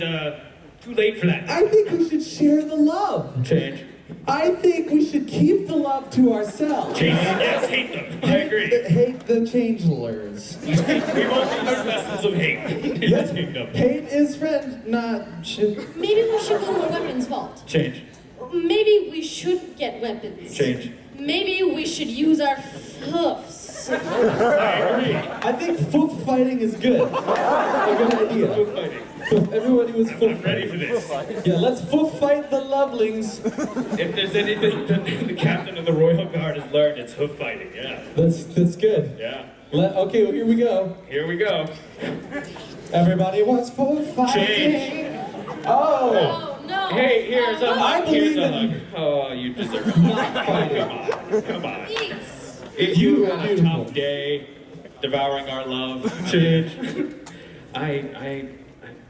S12: too late for that.
S5: I think we should share the love.
S12: Change.
S5: I think we should keep the love to ourselves.
S12: Change. Yes, hate them. I agree.
S5: Hate the changelers.
S12: We've all learned lessons of hate in this kingdom.
S5: Hate is friend, not shit.
S13: Maybe we should go to a weapons vault.
S12: Change.
S13: Maybe we should get weapons.
S12: Change.
S13: Maybe we should use our hoofs.
S12: I agree.
S5: I think foof fighting is good. A good idea.
S12: Foof fighting.
S5: Everybody was foof
S12: I'm ready for this.
S5: Yeah, let's foof fight the lovelings.
S12: If there's anything that the captain of the Royal Guard has learned, it's hoof fighting, yeah.
S5: That's good.
S12: Yeah.
S5: Okay, well, here we go.
S12: Here we go.
S5: Everybody wants foof fighting.
S12: Change.
S5: Oh.
S13: No.
S12: Hey, here's a hug.
S5: I believe
S12: Here's a
S5: in
S12: hug. Oh, you deserve it.
S5: not fighting.
S12: Come on.
S13: Please.
S12: If you had a tough day devouring our love, Change.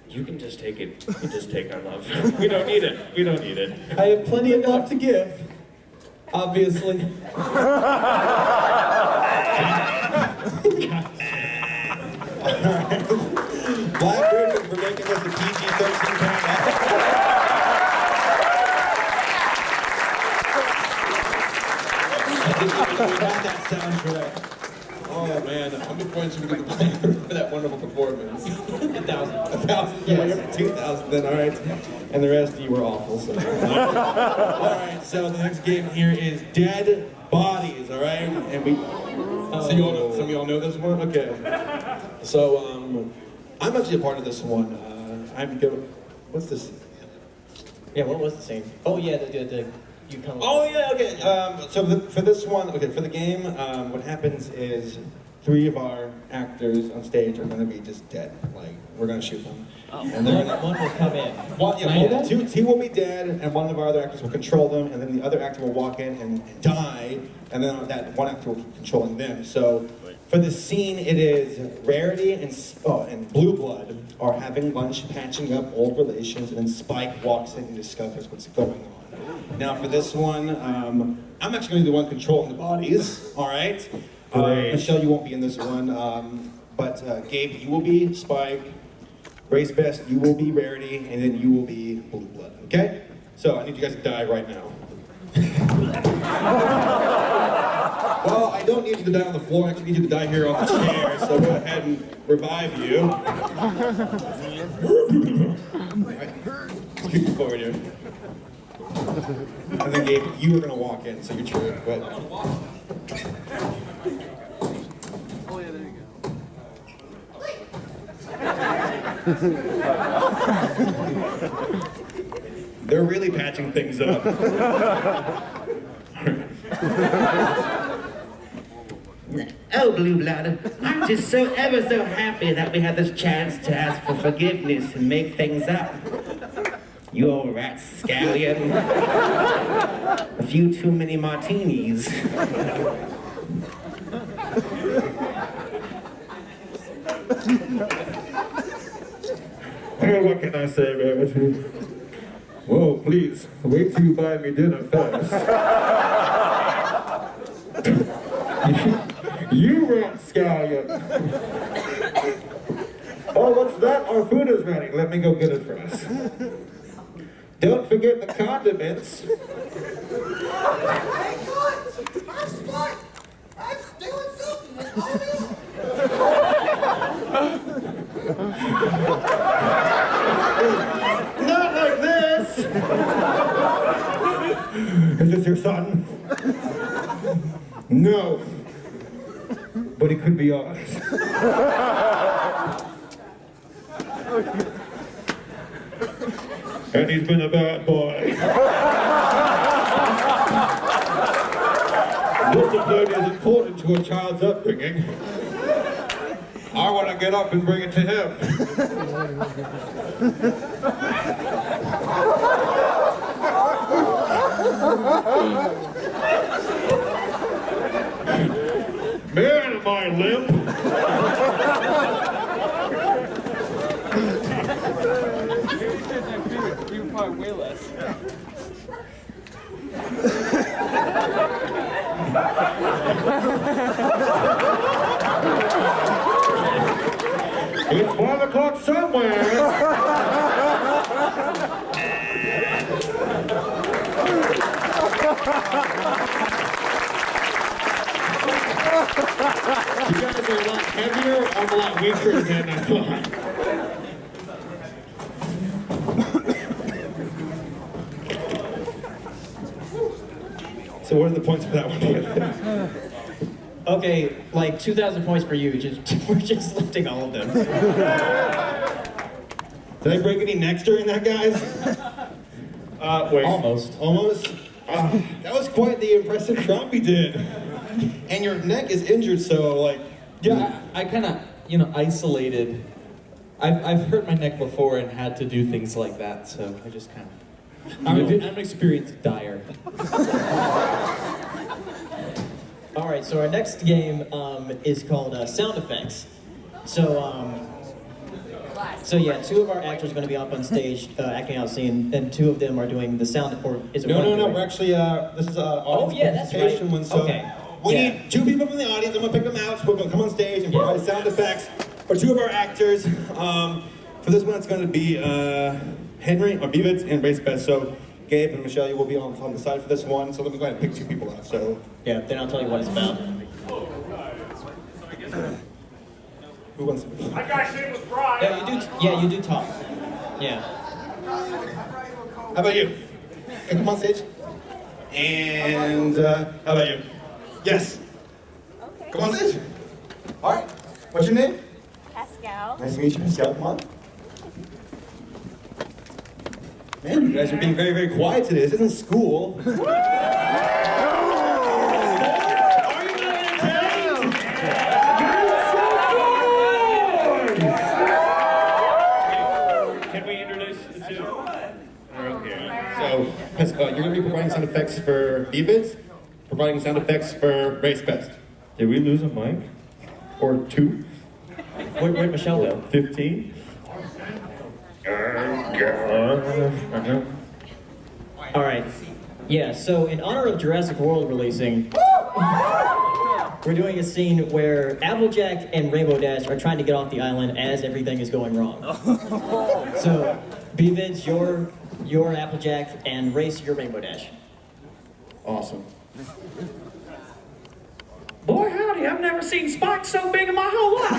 S12: You can just take it. You can just take our love. We don't need it. We don't need it.
S5: I have plenty of love to give. Obviously.
S9: Black Griffin for making this a PG-13 panel. We got that soundtrack. Oh man, how many points should we give the Black Griffin for that wonderful performance? 1,000. 1,000? Yes. 2,000 then, alright. And the rest of you were awful. So. Alright, so the next game here is Dead Bodies, alright? And we... So you all know, some of y'all know this one? Okay. So, I'm actually a part of this one. I'm good. What's this?
S14: Yeah, what was the scene? Oh yeah, the you come.
S9: Oh yeah, okay. For this one, okay, for the game, what happens is 3 of our actors on stage are going to be just dead. Like, we're going to shoot them.
S14: Oh.
S9: And they're gonna,
S14: one will come in.
S9: Two will be dead, and one of our other actors will control them, and then the other actor will walk in and die, and then that one actor will keep controlling them. So for the scene, it is Rarity and Blue Blood are having lunch, patching up old relations, and then Spike walks in and discovers what's going on. Now for this one, I'm actually going to be the one controlling the bodies, all right? Michelle, you won't be in this one, but Gabe, you will be Spike. Race Best, you will be Rarity, and then you will be Blue Blood, okay? So I need you guys to die right now. Well, I don't need you to die on the floor, I actually need you to die here on the chair, so go ahead and revive you. Let's keep forward here. And then Gabe, you are gonna walk in, so you're true. Go ahead. They're really patching things up.
S1: Oh, Blue Blood, I'm just so ever so happy that we had this chance to ask for forgiveness and make things up. You old rat scallion. A few too many martinis.
S9: Oh, what can I say, Rarity? Whoa, please, wait till you buy me dinner first. You rat scallion. Oh, what's that? Our food is ready. Let me go get it first. Don't forget the condiments.
S10: Hey, I'm smart. I'm doing something.
S9: Not like this! Is this your son? No. But he could be ours. And he's been a bad boy. Discipline is important to a child's upbringing. I want to get up and bring it to him. Man, am I limp?
S11: my way less.
S9: It's 5 o'clock somewhere. You guys are a lot heavier, I'm a lot weaker than I thought. So what are the points for that one?
S14: Okay, like 2,000 points for you. We're just lifting all of them.
S9: Did I break any necks during that, guys? Wait.
S5: Almost.
S9: Almost? That was quite the impressive jump you did. And your neck is injured, so like...
S5: Yeah, I kind of, isolated. I've hurt my neck before and had to do things like that, so I just kind of... I'm an experienced dyer.
S14: All right, so our next game is called sound effects. So yeah, 2 of our actors are going to be up on stage acting out a scene, and 2 of them are doing the sound. Or is it
S9: No, we're actually, this is audience participation one, so
S14: okay.
S9: We need 2 people from the audience. I'm gonna pick them out, who are gonna come on stage and provide sound effects for 2 of our actors. For this one, it's gonna be Henry, or Bivitz, and Race Best. So Gabe and Michelle, you will be on the side for this one. So let me go ahead and pick 2 people out. So
S14: yeah, then I'll tell you what it's about.
S9: who wants to?
S11: I got shit with pride.
S14: Yeah, you do talk. Yeah.
S9: How about you? Can you come on stage? And how about you? Yes.
S4: Okay.
S9: Come on stage. All right. What's your name?
S4: Pascal.
S9: Nice to meet you, Pascal. Come on. Man, you guys are being very, very quiet today. This isn't school. Are you not entertained? Can we introduce the 2? Okay. So, Pascal, you're going to be providing sound effects for Bivitz, providing sound effects for Race Best.
S12: Did we lose a mic? Or 2?
S14: Where'd Michelle go?
S12: 15?
S14: All right. Yeah, so in honor of Jurassic World releasing, we're doing a scene where Applejack and Rainbow Dash are trying to get off the island as everything is going wrong. So, Bivitz, your Applejack, and Race, your Rainbow Dash.
S9: Awesome.
S12: Boy, howdy, I've never seen spikes so big in my whole life.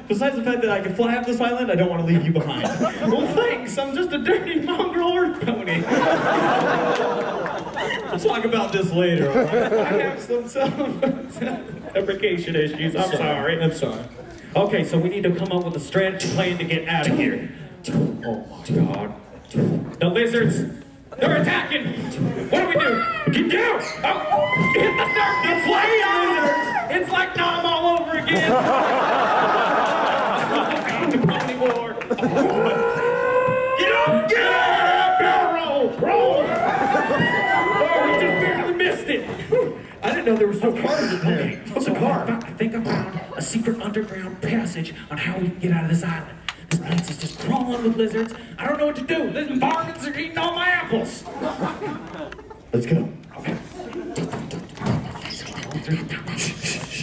S2: Besides the fact that I can fly off this island, I don't want to leave you behind.
S12: Well, thanks, I'm just a dirty mongrel earth pony.
S2: We'll talk about this later, all right?
S12: I have some self-deprecation issues, I'm sorry.
S9: I'm sorry.
S12: Okay, so we need to come up with a strategy plan to get out of here. Oh my God. The lizards, they're attacking. What do we do? Get down. Oh, hit the dirt, the flying lizards. It's like Nom all over again. The pony war. Get up, barrel, roll. Oh, we just barely missed it. I didn't know there was no cars in there. What's a car? I think I found a secret underground passage on how we can get out of this island. This place is just crawling with lizards. I don't know what to do. Lizard varmints are eating all my apples. Let's go. Okay.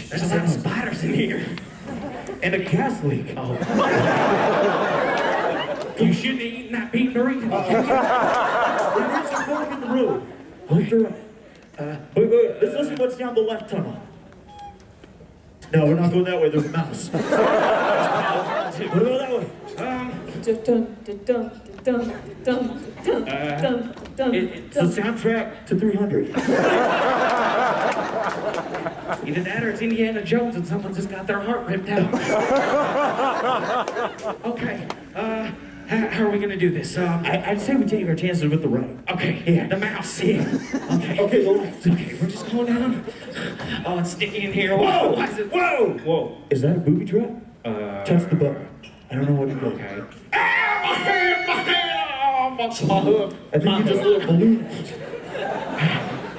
S12: There's a lot of spiders in here. And a gas leak. Oh. You shouldn't have eaten that beef burrito.
S2: There's a fork in the road. Hold your wait, let's listen what's down the left tunnel. No, we're not going that way, there's a mouse. We'll go that way. It's the soundtrack to 300.
S12: Either that or it's Indiana Jones and someone just got their heart ripped out. Okay, how are we gonna do this?
S2: I'd say we take our chances with the right.
S12: Okay, yeah, the mouse, yeah.
S2: Okay, the left.
S12: Okay, we're just going down. Oh, it's sticky in here.
S2: Whoa!
S12: Why is it?
S2: Whoa! Whoa! Is that a booby trap? Test the button. I don't know what to do.
S12: Okay. Ah, my hand! Oh, my hoof.
S2: I think you just lit a balloon.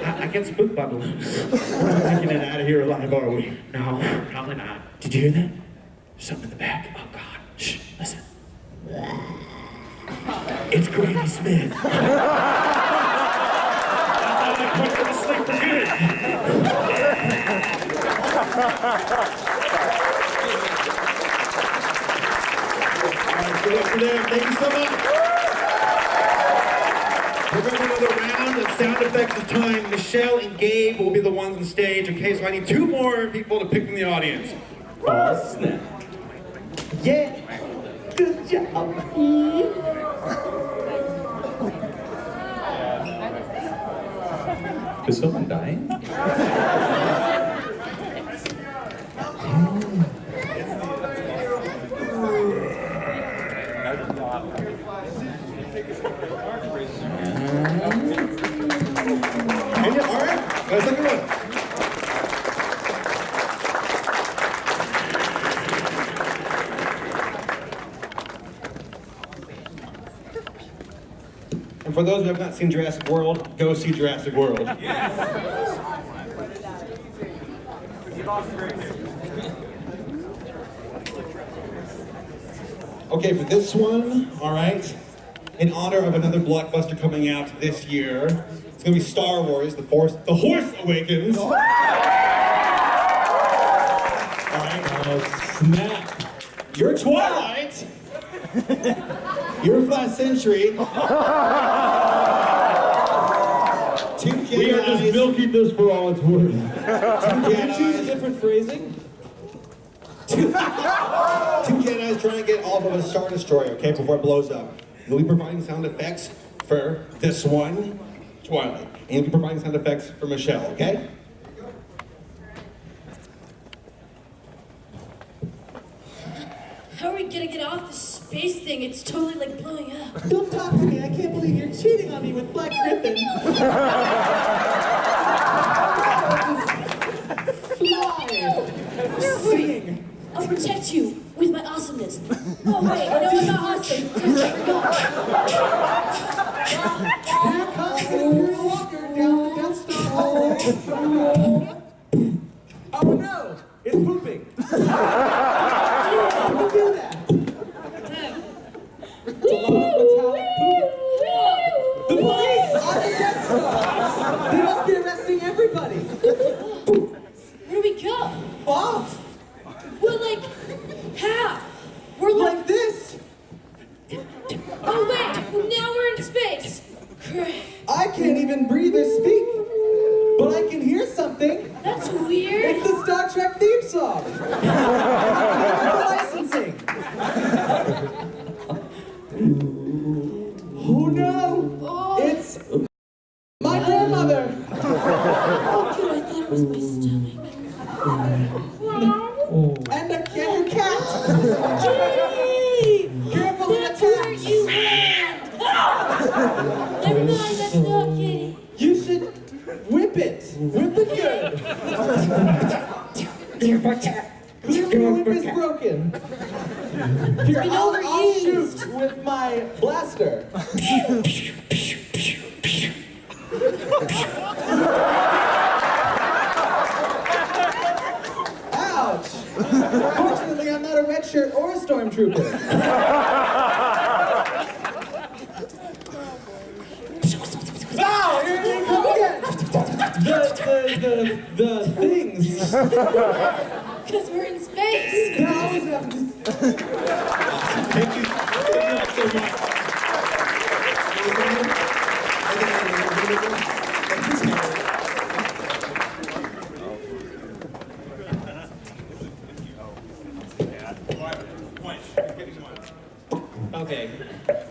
S12: I get spooked by balloons.
S2: We're not making it out of here alive, are we?
S12: No, probably not.
S2: Did you hear that? Something in the back.
S12: Oh, God. Shh, listen. It's Granny Smith. I put her to sleep for good.
S9: Thank you so much. We're going to do another round of sound effects of time. Michelle and Gabe will be the ones on stage. Okay, so I need 2 more people to pick from the audience.
S12: Oh, snap.
S9: Yeah. Good job.
S5: Is someone dying?
S9: And all right, let's look at one. And for those who have not seen Jurassic World, go see Jurassic World. Okay, for this one, all right, in honor of another blockbuster coming out this year, it's gonna be Star Wars: The Force Awakens. All right.
S5: Oh, snap.
S9: You're Twilight. You're Last Century. Two Jedi.
S5: We are just milking this for all it's worth.
S9: Two
S5: Can you choose a different phrasing?
S9: Two Jedi's trying to get off of a Star Destroyer, okay, before it blows up. You'll be providing sound effects for this one, Twilight. And you'll be providing sound effects for Michelle, okay?
S13: How are we gonna get off the space thing? It's totally like blowing up.
S6: Don't talk to me. I can't believe you're cheating on me with Black Griffin. Fly. Sing.
S13: I'll protect you with my awesomeness. Oh wait, no, I'm not awesome. Here
S6: comes the Imperial Walker down the Death Star. Oh no! It's pooping. How do you do that? It's a lot of metallic poop. The police on the Death Star. They must be arresting everybody.
S13: Where do we go?
S6: Off.
S13: Well, like, how? We're
S6: Like this.
S13: Oh wait, now we're in space. Great.
S6: I can't even breathe or speak, but I can hear something.
S13: That's weird.
S6: It's the Star Trek theme song. The licensing. Oh no!
S13: Oh.
S6: It's my grandmother.
S13: Oh, good, I thought it was my stomach.
S6: And a cat.
S13: Gee!
S6: Careful,
S13: That's where you land. Never mind, that's not Kitty.
S6: You should whip it. Whip it good. Clearly the whip is broken. Here, I'll shoot with my blaster. Ouch! Fortunately, I'm not a red shirt or a stormtrooper. Wow! Here they come again! The things.
S13: Because we're in space.
S6: They're always happening.
S9: Thank you so much.
S14: Okay.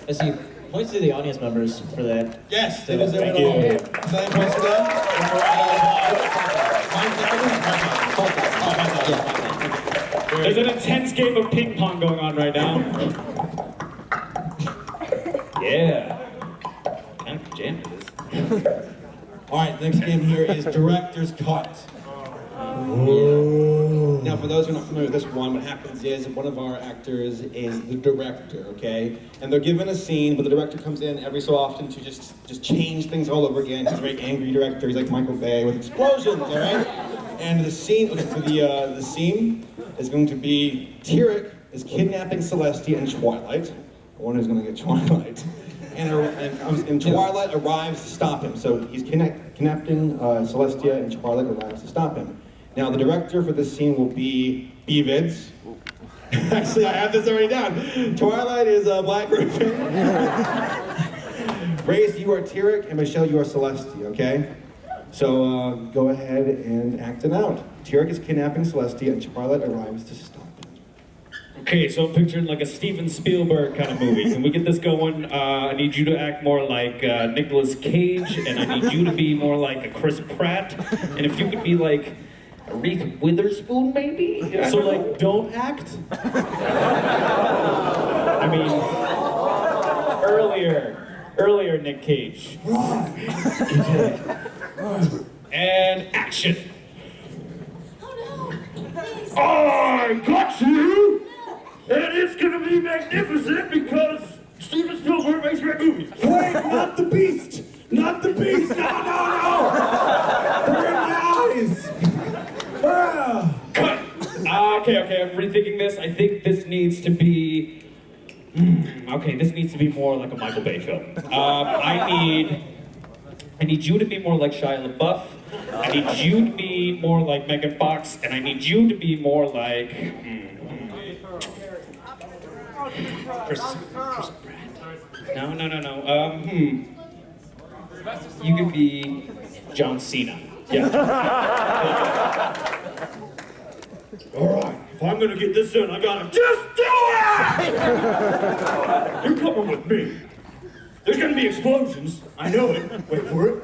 S14: Let's see. Points to the audience members for that.
S9: Yes,
S14: So,
S9: they deserve
S14: thank
S9: it all.
S14: you.
S9: Slam points to them.
S5: There's an intense game of ping pong going on right now. Yeah. Kind of jam it is.
S9: All right, next game here is Director's Cut. Now, for those who are not familiar with this one, what happens is one of our actors is the director, okay? And they're given a scene, but the director comes in every so often to just change things all over again. He's a very angry director. He's like Michael Bay with explosions, all right? And the scene, okay, for the scene is going to be Tyrek is kidnapping Celestia and Twilight, one who's going to get Twilight. And Twilight arrives to stop him. So he's kidnapping Celestia, and Twilight arrives to stop him. Now, the director for this scene will be Beavids. Actually, I have this already down. Twilight is Black Griffin. Grace, you are Tyrek, and Michelle, you are Celestia, okay? So go ahead and act it out. Tyrek is kidnapping Celestia, and Twilight arrives to stop him.
S12: Okay, so I'm picturing like a Steven Spielberg kind of movie. Can we get this going? I need you to act more like Nicolas Cage, and I need you to be more like a Chris Pratt. And if you could be like a Reese Witherspoon, maybe?
S5: So like, don't act?
S12: I mean, earlier Nick Cage. And action. I got you! And it's gonna be magnificent because Steven Spielberg makes great movies.
S6: Wait, not the beast! Not the beast! No! Burn my eyes!
S12: Cut! Okay, I'm rethinking this. I think this needs to be... okay, this needs to be more like a Michael Bay film. I need you to be more like Shia LaBeouf. I need you to be more like Megan Fox, and I need you to be more like... Chris Pratt. No. You could be John Cena. Yeah. Alright, if I'm gonna get this done, I gotta just do it! You're coming with me. There's gonna be explosions. I know it. Wait for it.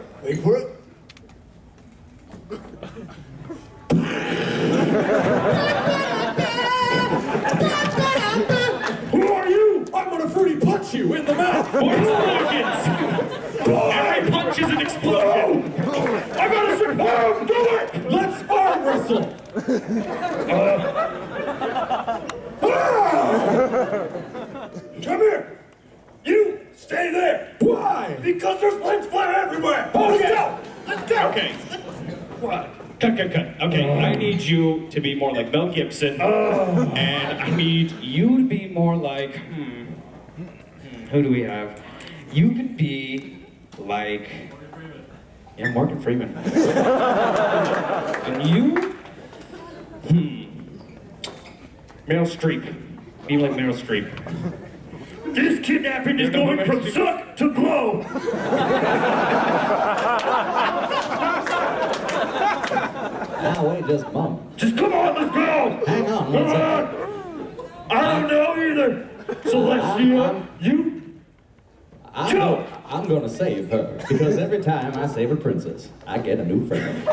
S12: Who are you?
S6: I'm gonna fruity punch you in the mouth!
S12: Explosions! Every punch is an explosion! I gotta survive! Do it!
S6: Let's arm wrestle!
S12: Come here! You stay there!
S6: Why?
S12: Because there's lens flare everywhere! Let's go! Okay. What? Cut. Okay, I need you to be more like Mel Gibson. And I need you to be more like... who do we have? You could be like... yeah, Morgan Freeman. And you... Meryl Streep. Be like Meryl Streep. This kidnapping is going from suck to blow!
S5: Now wait just a moment.
S12: Just come on, let's go!
S5: Hang on one second.
S12: I don't know either! Celestia, you...
S5: I'm gonna save her, because every time I save a princess, I get a new friend.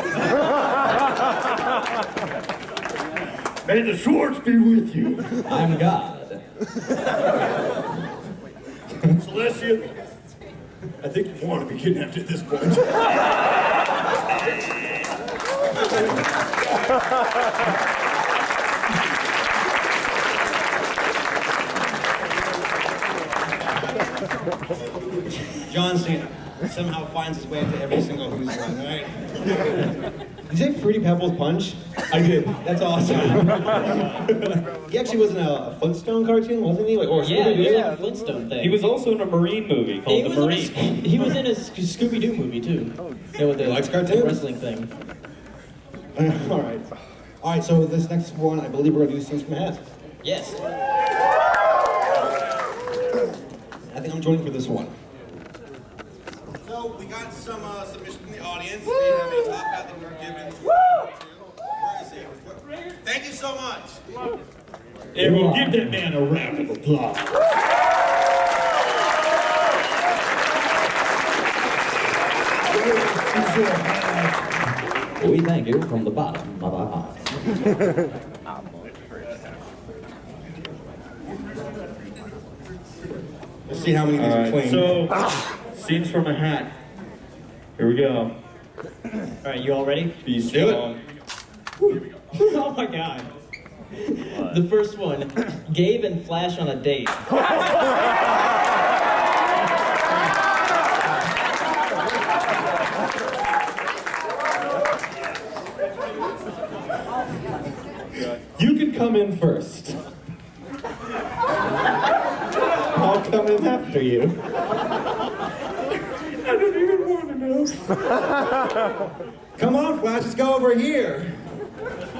S12: May the swords be with you!
S5: I'm God.
S12: Celestia, I think you want to be kidnapped at this point.
S9: John Cena somehow finds his way into every single Who's Line, right? Did you say Fruity Pebbles Punch?
S5: I did.
S9: That's awesome. He actually was in a Flintstone cartoon, wasn't he? Like, or
S14: Yeah, he was like a Flintstone thing.
S12: He was also in a Marine movie called The Marine.
S14: He was in a Scooby-Doo movie, too. Yeah, with the
S9: likes cartoons?
S14: wrestling thing.
S9: All right, so this next one, I believe we're going to do scenes from hats.
S14: Yes.
S9: I think I'm joining for this one.
S10: So we got some submissions from the audience. We have a top hat that we were given to. Where is he? Thank you so much.
S12: And we'll give that man a round of applause.
S5: We thank you from the bottom of our hearts.
S9: Let's see how many of these are clean.
S12: So, scenes from a hat. Here we go.
S14: All right, you all ready?
S12: Be
S9: Do
S12: strong.
S14: Oh my God. The first one, Gabe and Flash on a date.
S5: You can come in first.
S9: I'll come
S5: coming after you.
S9: I don't even want to know. Come on, Flash, let's go over here.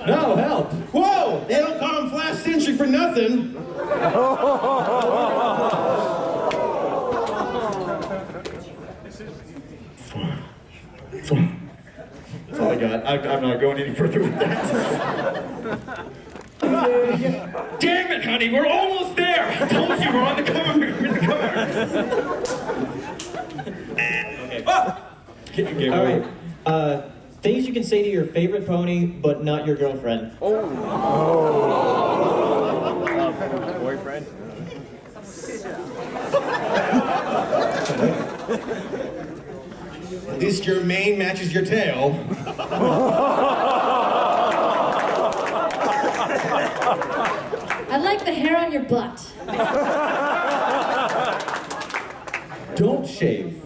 S5: No, help.
S9: Whoa! They don't call him Flash Sentry for nothing.
S5: That's all I got. I'm not going any further with that.
S12: Damn it, honey, we're almost there. I told you we're on the car. We're in the car.
S5: Okay,
S14: All right. Things you can say to your favorite pony, but not your girlfriend.
S11: Boyfriend.
S9: At least your mane matches your tail.
S13: I like the hair on your butt.
S5: Don't shave.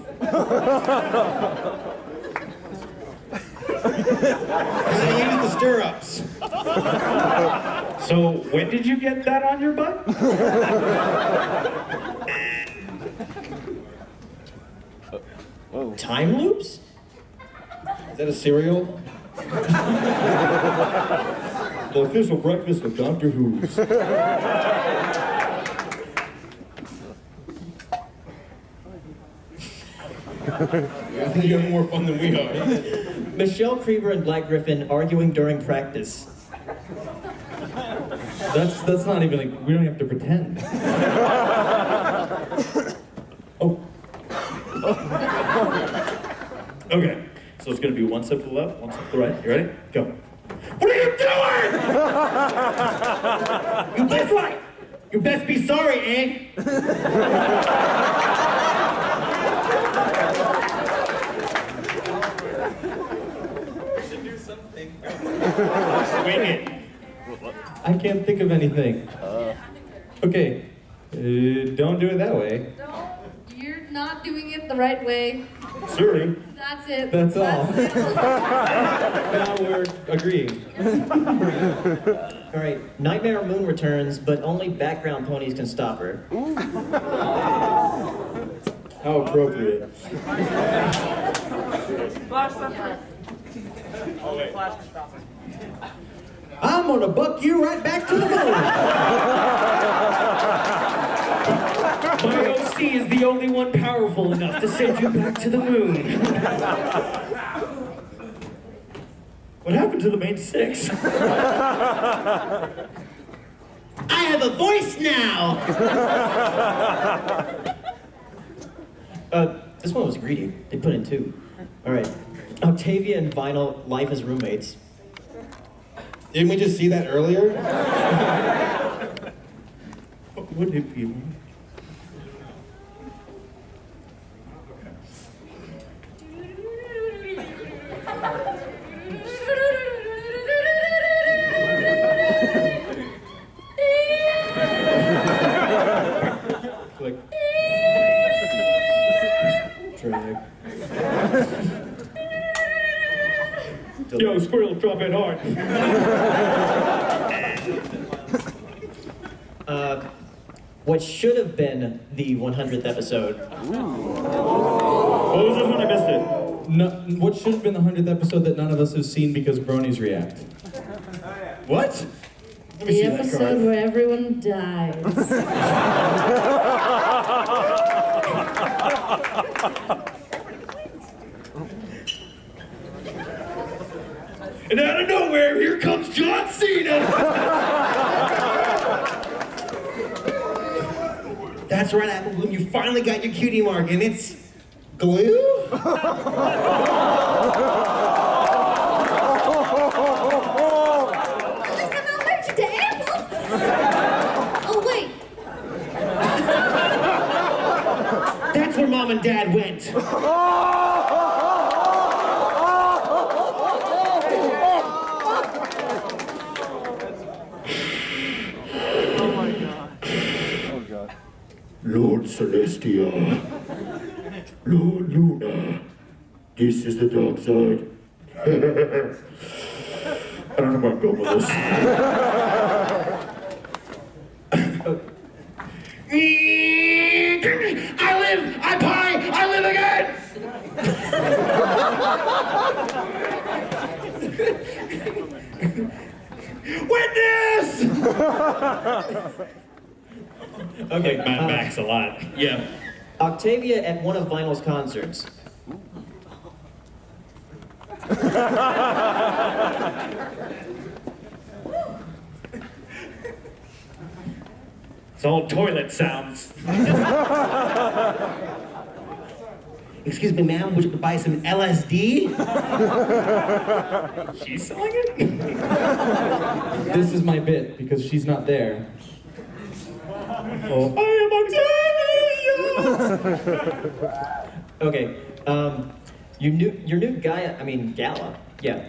S9: They use the stirrups.
S12: So, when did you get that on your butt?
S14: Time loops?
S9: Is that a cereal?
S5: The official breakfast of Doctor Who's.
S9: I think you're having more fun than we are.
S14: Michelle Krieger and Black Griffin arguing during practice.
S5: That's not even like, we don't have to pretend. Oh. Okay, so it's gonna be one step to the left, one step to the right. You ready? Go.
S9: What are you doing? You best right. You best be sorry, eh?
S12: Swing it.
S5: I can't think of anything. Okay, don't do it that way.
S13: No, you're not doing it the right way.
S5: Sorry.
S13: That's it.
S5: That's all.
S13: it.
S5: Now we're agreeing.
S14: All right, Nightmare Moon returns, but only background ponies can stop her.
S5: How appropriate.
S6: I'm gonna buck you right back to the moon.
S12: My OC is the only one powerful enough to send you back to the moon. What happened to the main six?
S6: I have a voice now.
S14: This one was greedy. They put in two. All right, Octavia and Vinyl, life as roommates.
S9: Didn't we just see that earlier?
S12: What would it be?
S5: Click. Drag.
S12: Yo, squirrel, drop it hard.
S14: What should have been the 100th episode.
S12: What was this one? I missed it.
S5: No, what should have been the 100th episode that none of us have seen because bronies react?
S9: What? Let me
S13: The
S9: see that
S13: episode
S9: card.
S13: where everyone dies.
S12: And out of nowhere, here comes John Cena.
S9: That's right, Apple Bloom. You finally got your cutie mark, and it's glue?
S13: Listen, I'm allergic to apples. Oh, wait.
S9: That's where Mom and Dad went.
S15: Lord Celestia, Lord Luna, this is the dark side. I don't know where I'm going with this.
S9: Witness!
S14: Okay.
S12: Mad Max a lot. Yeah.
S14: Octavia at one of Vinyl's concerts.
S12: It's all toilet sounds.
S6: Excuse me, ma'am, would you buy some LSD?
S12: She's selling it?
S5: This is my bit because she's not there.
S12: Oh. I am Octavia!
S14: Okay. Your new gala. Yeah,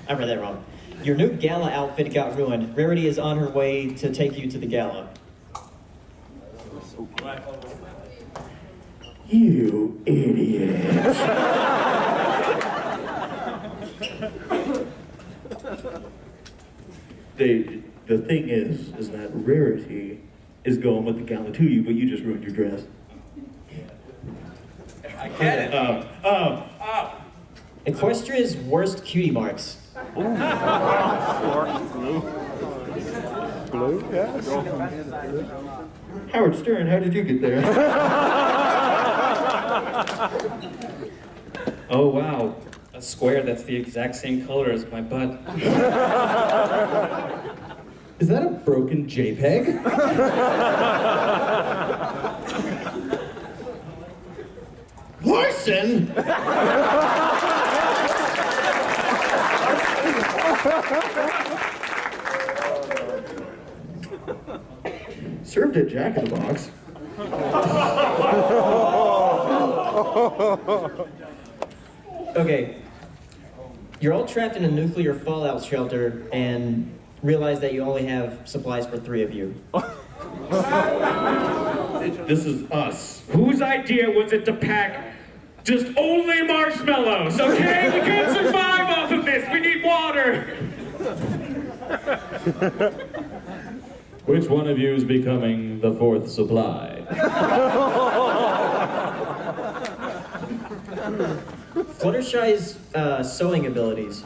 S14: I read that wrong. Your new gala outfit got ruined. Rarity is on her way to take you to the gala.
S15: You idiot. The thing is that Rarity is going with the gala to you, but you just ruined your dress.
S10: I get it.
S14: Equestria's worst cutie marks.
S15: Blue, yes.
S9: Howard Stern, how did you get there?
S16: Oh wow, a square that's the exact same color as my butt.
S5: Is that a broken JPEG?
S9: Larson? Served at Jack in the Box.
S14: Okay. You're all trapped in a nuclear fallout shelter and realize that you only have supplies for 3 of you.
S12: This is us. Whose idea was it to pack just only marshmallows, okay? We can't survive off of this. We need water.
S5: Which one of you is becoming the 4th supply?
S14: Fluttershy's sewing abilities.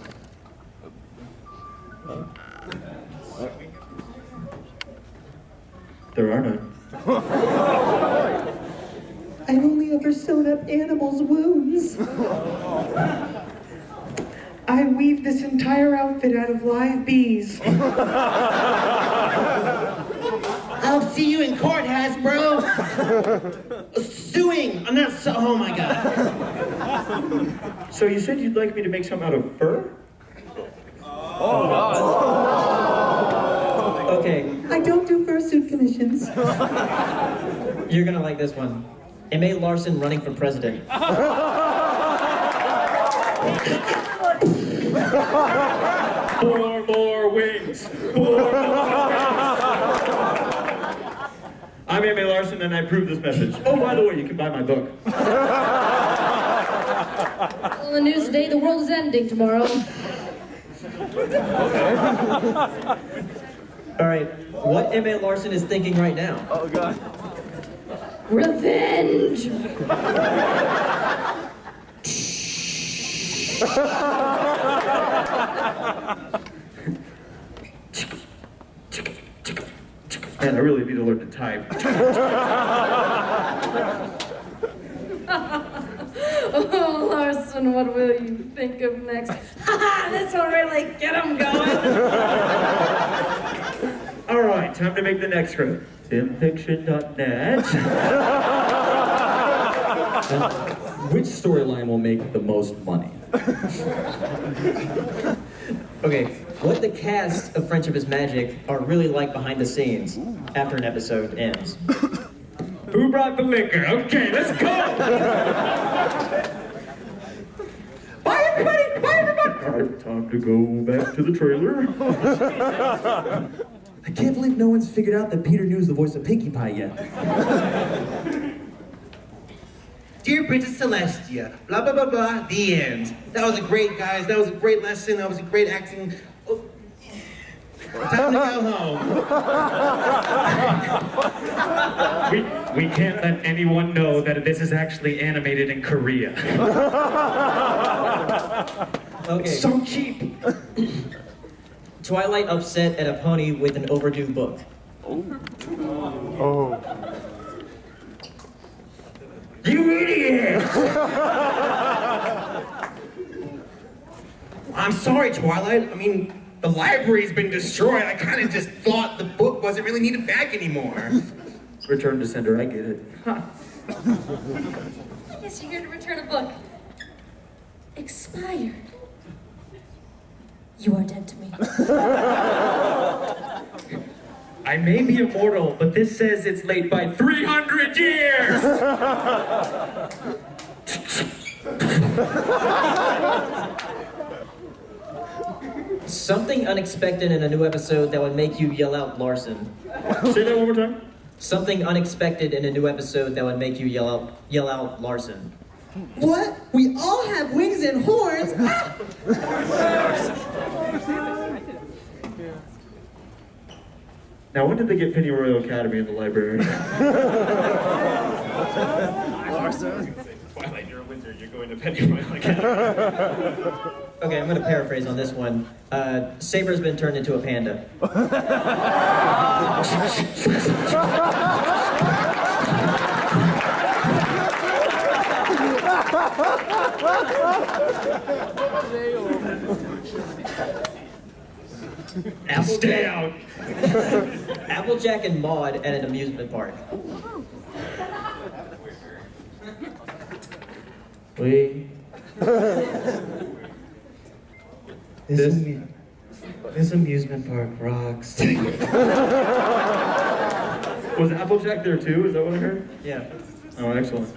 S9: There are none.
S6: I've only ever sewn up animals' wounds. I weave this entire outfit out of live bees. I'll see you in court, Hasbro. Suing. I'm not oh my god.
S9: So you said you'd like me to make some out of fur?
S14: Okay,
S6: I don't do fursuit commissions.
S14: you're gonna like this one. M.A. Larson running for president.
S12: 4 more wings. 4 more wings.
S9: I'm M.A. Larson and I approve this message. Oh, by the way, you can buy my book.
S13: Well, the news today, the world is ending tomorrow.
S14: All right, what M.A. Larson is thinking right now?
S11: Oh god.
S13: Revenge!
S9: Man, I really need to learn to type.
S13: Oh, Larson, what will you think of next? Ha! This will really get him going.
S9: All right, time to make the next script. Timfiction.net.
S5: Which storyline will make the most money?
S14: Okay, what the cast of Friendship is Magic are really like behind the scenes after an episode ends.
S12: Who brought the liquor? Okay, let's go.
S6: Bye, everybody! Bye, everybody!
S9: All right, time to go back to the trailer.
S6: I can't believe no one's figured out that Peter New's the voice of Pinkie Pie yet. Dear Princess Celestia, blah, blah, blah, blah, the end. That was a great, guys. That was a great lesson. That was a great acting. Oh. Time to go home.
S12: We can't let anyone know that this is actually animated in Korea.
S14: Okay.
S12: It's so cheap.
S14: Twilight upset at a pony with an overdue book.
S15: Oh.
S9: You idiot! I'm sorry, Twilight. I mean, the library's been destroyed. I kind of just thought the book wasn't really needed back anymore.
S15: Return to sender, I get it.
S13: I guess you're here to return a book. Expired. You are dead to me.
S12: I may be immortal, but this says it's late by 300 years!
S14: Something unexpected in a new episode that would make you yell out Larson.
S15: Say that one more time.
S14: Something unexpected in a new episode that would make you yell out Larson.
S6: What? We all have wings and horns?
S15: Now, when did they get Penny Royal Academy in the library?
S12: Twilight, you're a wizard. You're going to Penny Royal Academy.
S14: Okay, I'm going to paraphrase on this one. Saber's been turned into a panda. Applejack and Maud at an amusement park.
S12: This amusement park rocks.
S15: Was Applejack there too? Is that what I heard?
S14: Yeah.
S15: Oh, excellent.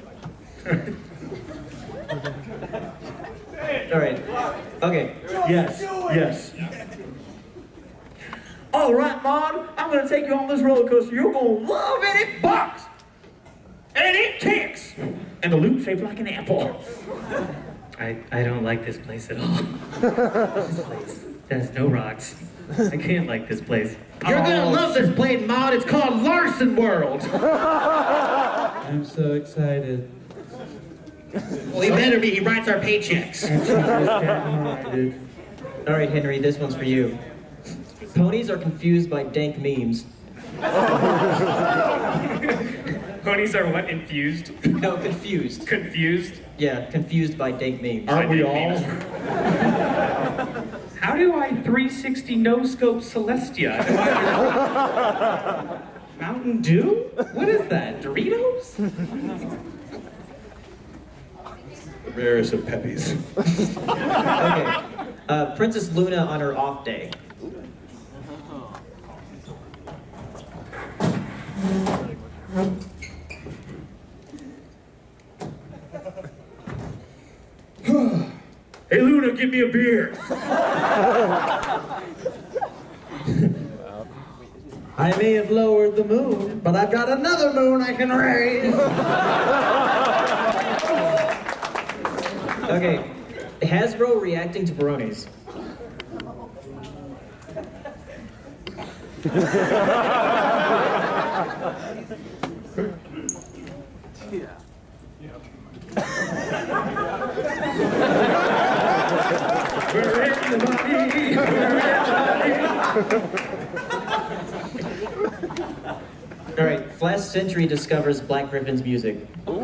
S14: All right. Okay.
S15: Yes. Yes.
S12: All right, Maud, I'm gonna take you on this roller coaster. You're gonna love it. It bucks and it kicks, and the loop shaped like an apple. I don't like this place at all. This place has no rocks. I can't like this place.
S9: You're gonna love this place, Maud. It's called Larson World.
S5: I'm so excited.
S9: Well, he better be. He writes our paychecks.
S14: All right, Henry, this one's for you. Ponies are confused by dank memes.
S12: Ponies are what? Infused?
S14: No, confused.
S12: Confused?
S14: Yeah, confused by dank memes.
S15: Aren't we all?
S12: How do I 360 no-scope Celestia? Mountain Dew? What is that? Doritos?
S9: Rarest of peppies.
S14: Okay. Princess Luna on her off day.
S15: Hey, Luna, give me a beer.
S6: I may have lowered the moon, but I've got another moon I can raise.
S14: Okay. Hasbro reacting to Baronis. All right, Flash Sentry discovers Black Griffin's music.
S6: Oh,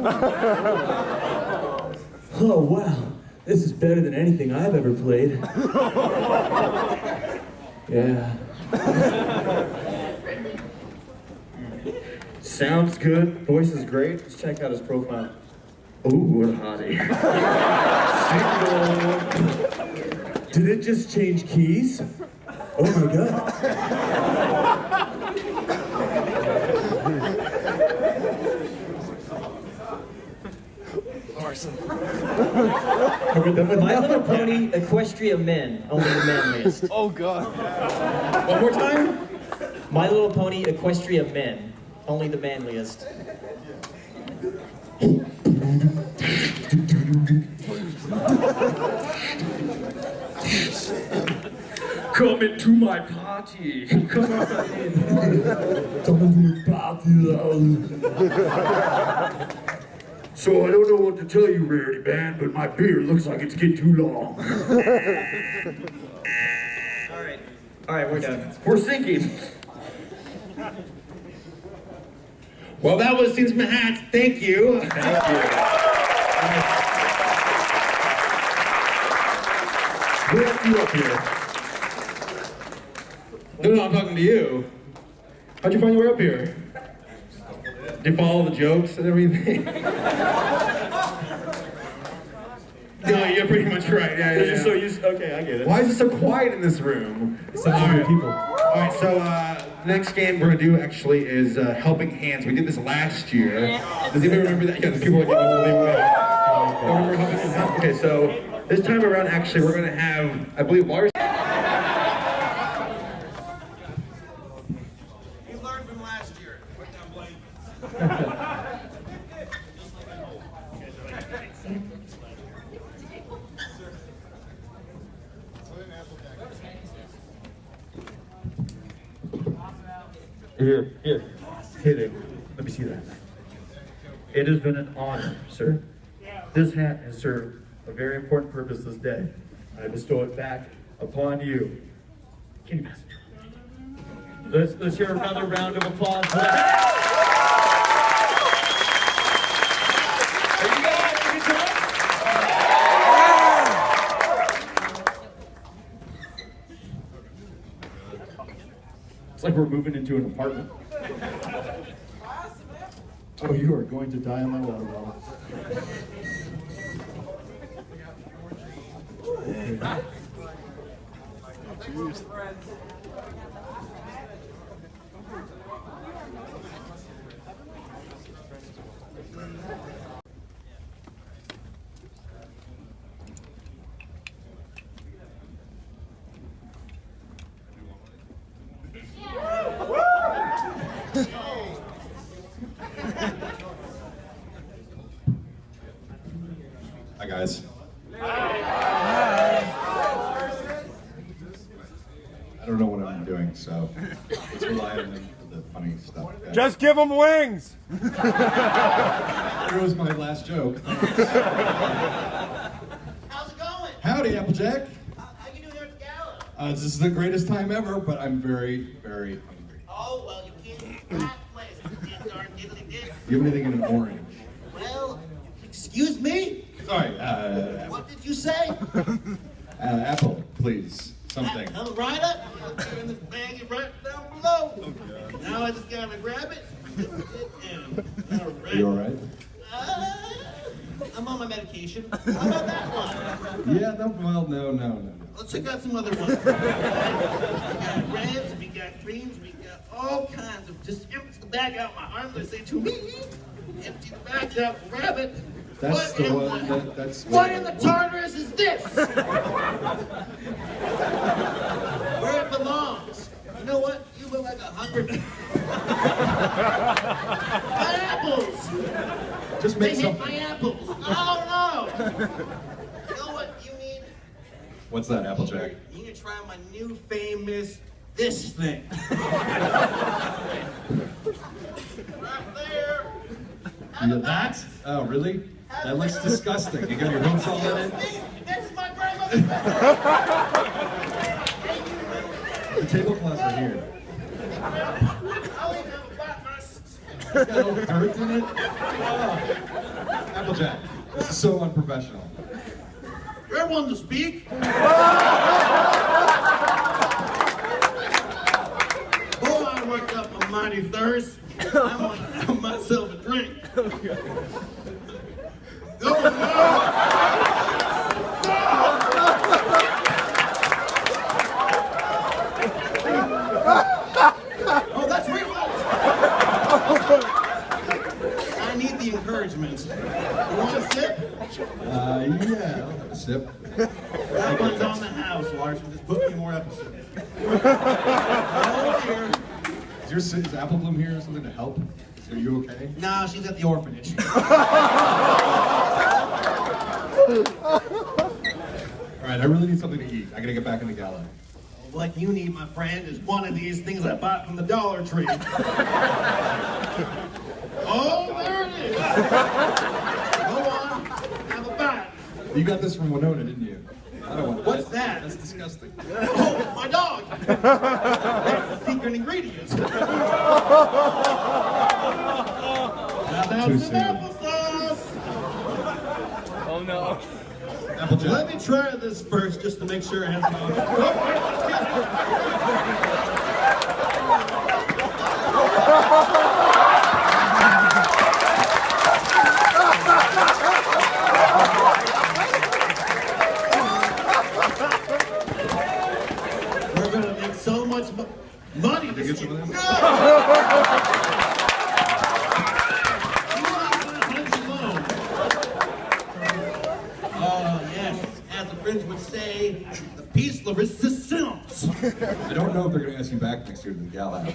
S6: wow. This is better than anything I've ever played. Yeah.
S15: Sounds good. Voice is great. Let's check out his profile. Ooh, what a hottie.
S6: Single. Did it just change keys? Oh my god.
S14: My Little Pony, Equestria Men, only the manliest.
S11: Oh god.
S9: One more time.
S14: My Little Pony, Equestria Men, only the manliest.
S12: Come into my party. Come on in.
S6: Come into the party.
S15: So I don't know what to tell you, Rarity Man, but my beard looks like it's getting too long.
S14: All right. All right, we're done.
S9: We're sinking. Well, that was Scenes from the Hats. Thank you. Thank you. Who left you up here? No, I'm talking to you. How'd you find your way up here? Did you follow the jokes and everything? No, you're pretty much right. Yeah.
S5: You're so used. Okay, I get it.
S9: Why is it so quiet in this room?
S5: So many people.
S9: All right, so next game we're gonna do actually is Helping Hands. We did this last year. Does anybody remember that? Yeah, the people are getting away. Remember Helping Hands? Okay, so this time around, actually, we're gonna have, I believe, Lars.
S10: You learned from last year. Put down Blake.
S15: Here, hit it. Let me see that. It has been an honor, sir. This hat has served a very important purpose this day. I bestow it back upon you. Can you pass it? Let's hear another round of applause for that. It's like we're moving into an apartment. Oh, you are going to die on my water bottle.
S17: Hi guys. I don't know what I'm doing, so let's rely on them for the funny stuff. Okay?
S18: Just give them wings!
S17: Here was my last joke.
S10: How's it going?
S17: Howdy, Applejack.
S10: How you doing here at the gala?
S17: This is the greatest time ever, but I'm very, very hungry.
S10: Oh, well, you can't eat that place. You can't darn diddly dick.
S17: Do you have anything in an orange?
S10: Well, excuse me?
S17: Sorry,
S10: What did you say?
S17: apple, please. Something.
S10: Come right up. I'll put it in this bag right down below. Now I just gotta grab it. All right.
S17: Are you alright?
S10: I'm on my medication. How about that one?
S17: Yeah, no.
S10: Let's check out some other ones. We got reds, we got greens, we got all kinds of. Just empty the bag out my arm. They say to me, empty the bag out, grab it.
S17: That's the one. That's
S10: What in the Tartarus is this? Where it belongs. You know what? You look like 100 pineapples.
S17: Just make
S10: they
S17: something.
S10: hit my apples. Oh no! You know what you need?
S17: What's that, Applejack?
S10: You need to try my new famous this thing. Right there.
S17: Yeah, that? Oh, really? That looks disgusting. You got your hooks all in it?
S10: This is my grandmother's
S17: The tablecloths are here.
S10: I'll even have a bat
S17: It's got a little dirt in it. Oh. Applejack, this is so unprofessional.
S10: You're one to speak. Boy, I worked up a mighty thirst. I'm gonna have myself a drink. Oh, that's real. I need the encouragement. You want a sip?
S17: Yeah, I'll have a sip.
S10: That one's on the house, Larson. Just put me more episodes. Oh, dear.
S17: Is Apple Bloom here or something to help? Are you okay?
S10: Nah, she's at the orphanage.
S17: Alright, I really need something to eat. I gotta get back in the gala.
S10: What you need, my friend, is one of these things I bought from the Dollar Tree. Oh, there it is. Go on, have a bite.
S17: You got this from Winona, didn't you?
S10: I
S17: What's that? That's disgusting.
S9: Oh, my dog! That's the secret ingredient. Now
S17: Too
S9: some
S17: soon.
S9: applesauce.
S11: Oh no.
S17: Applejack.
S9: Let me try this first just to make sure it has no. We're gonna make so much money.
S17: Did you get some of this?
S9: Oh, yes. As the French would say, the peace la resistance.
S17: I don't know if they're going to ask you back next year to the gala.
S9: I'm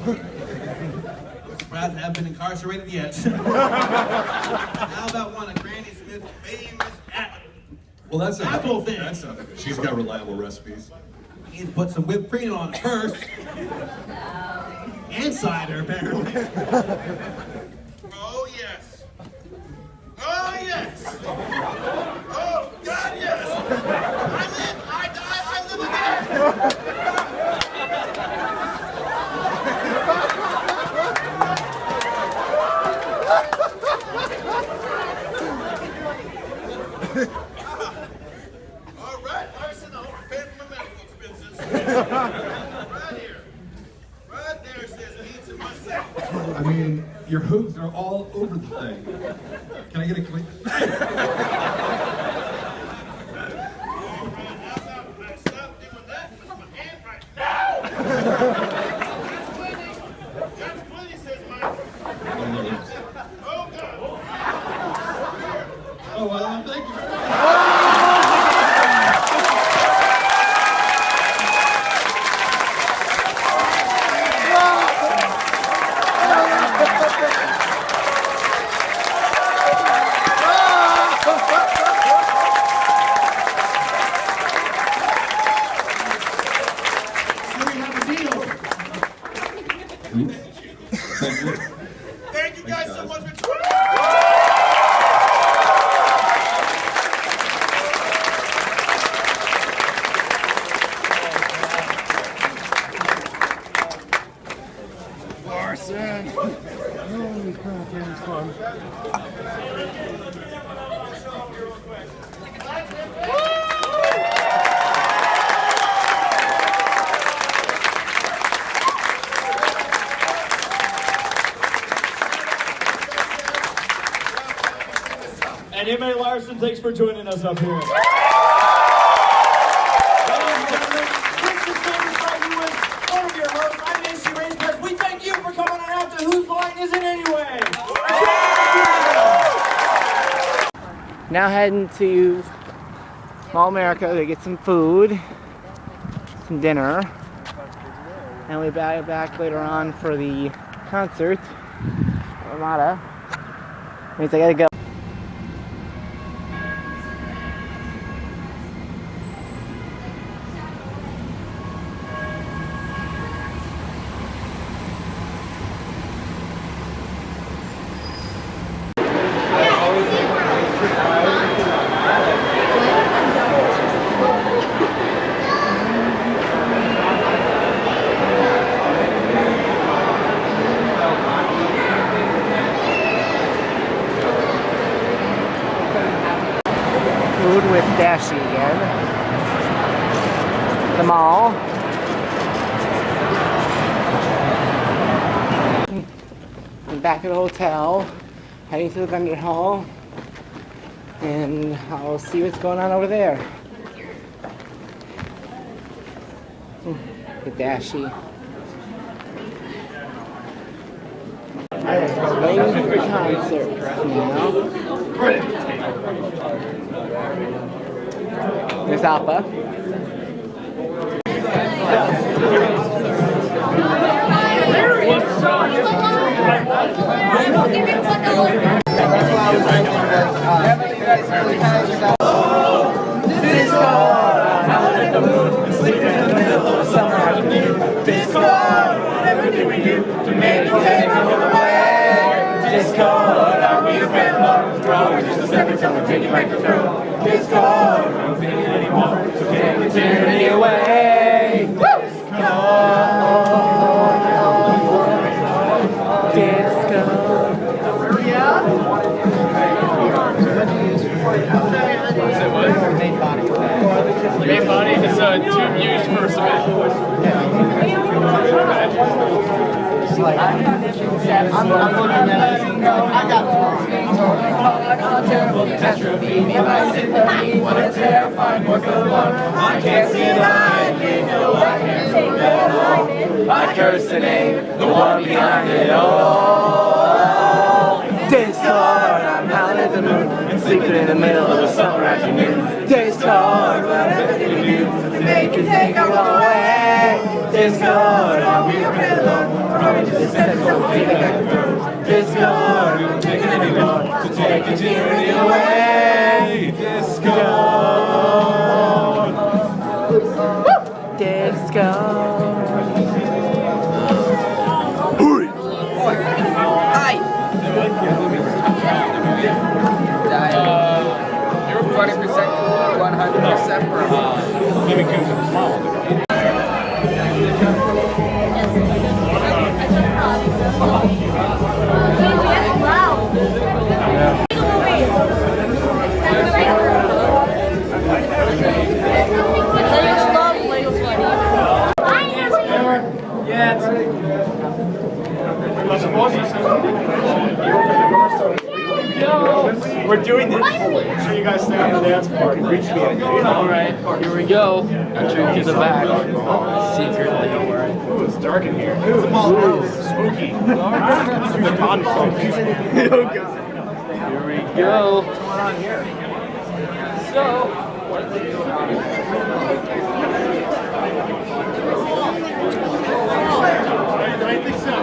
S9: surprised I haven't been incarcerated yet. How about one of Granny Smith's famous
S17: Well, that's
S9: apple thing?
S17: That's not good. She's got reliable recipes.
S9: You need to put some whipped cream on it first. And cider, apparently. Oh, yes. Oh, yes. Oh, God, yes. I live, I die, I live again. All right, Larson, I'll pay for my medical expenses. Right here. Right there says needs and myself.
S17: I mean, your hooves are all over the thing. Can I get a clean?
S9: That's plenty, says Mike. Oh, God.
S17: Oh, well, thank you.
S9: Thank you guys so much for
S1: Larson. Holy crap, that was fun.
S2: And M.A. Larson, thanks for joining us up here. Ladies and gentlemen, this is beside you with one of your hosts. I'm AC Racepass. We thank you for coming on out to Whose Line Is It Anyway?
S1: Now heading to Mall America to get some food, some dinner, and we'll be back later on for the concert. Armada. Means I gotta go. Food with Dashi again. The mall. I'm back at the hotel, heading to the vendor hall, and I'll see what's going on over there. The Dashi. Waiting for the concert now. There's Alpha. Everything we do to make it take away.
S11: Discord, our weird friend lungs growing. Just a second, someone take it back to throat. Discord, we don't feel it anymore, so take the tyranny away.
S18: Main body is a tube used for submission.
S11: I'm looking at it. I got terrible catastrophe. What a terrifying work of art. I can't see an eye. No, I can't see that all. I curse the name, the one behind it all. Discord, I'm howling at the moon and sleeping in the middle of a summer afternoon. Discord, whatever you do to make you take it away. Discord, I'll be your pillow. Probably just a second, so we'll take it back through. Discord, we won't take it anymore, so take the tyranny away. Discord. Discord.
S18: You're 20%, 100% for maybe give them a small one.
S11: We're doing this. Make sure you guys stay on the dance floor. Reach me.
S18: Alright, here we go. Enter to the back. Secretly.
S11: Ooh, it's dark in here. It's spooky. The con song. Oh god.
S18: Here we go.
S11: What's going on here?
S18: So,
S11: I think so.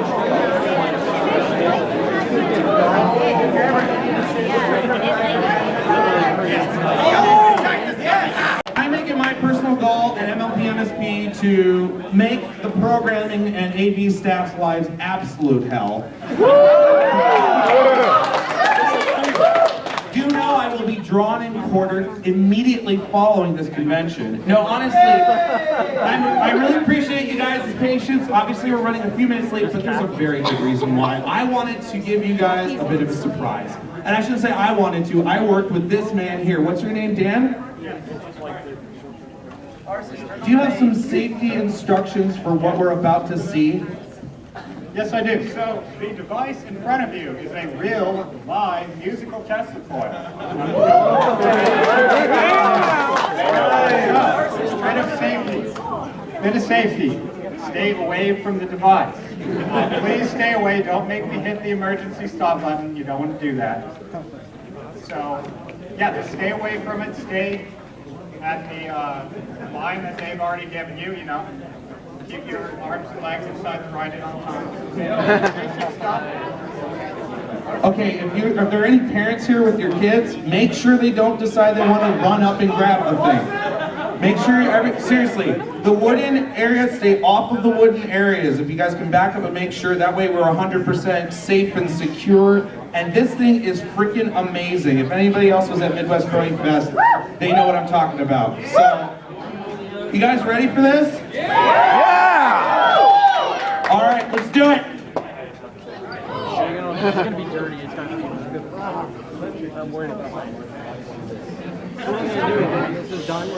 S6: I make it my personal goal at MLP MSP to make the programming and AV staff's lives absolute hell. Do know I will be drawn and quartered immediately following this convention. No, honestly, I really appreciate you guys' patience. Obviously, we're running a few minutes late, but there's a very good reason why. I wanted to give you guys a bit of a surprise. And I shouldn't say I wanted to. I worked with this man here. What's your name, Dan? Do you have some safety instructions for what we're about to see?
S19: Yes, I do. So, the device in front of you is a real, live, musical test coil. Bit of safety. Bit of safety. Stay away from the device. Please stay away. Don't make me hit the emergency stop button. You don't want to do that. So, yeah, just stay away from it. Stay at the line that they've already given you, you know. Keep your arms and legs inside the right on time.
S6: Okay, if there are any parents here with your kids, make sure they don't decide they want to run up and grab the thing. Make sure, seriously, the wooden areas, stay off of the wooden areas. If you guys can back up and make sure, that way we're 100% safe and secure. And this thing is freaking amazing. If anybody else was at Midwest Growing Fest, they know what I'm talking about. So, you guys ready for this? Yeah! All right, let's do it.
S18: it's going to be dirty. It's going to be good. I'm worried about mine. What are you doing? This is done.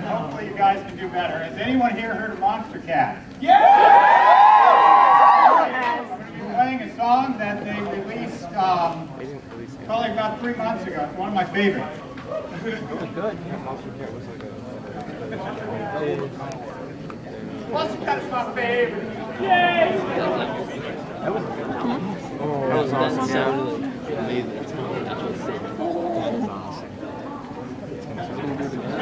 S19: Hopefully you guys can do better. Has anyone here heard of Monster Cat?
S11: Yeah!
S19: I'm going to be playing a song that they released probably about 3 months ago. It's one of my favorites.
S11: Good.
S19: Monster Cat is my favorite.
S11: Yay!
S18: That was awesome.
S11: Sounded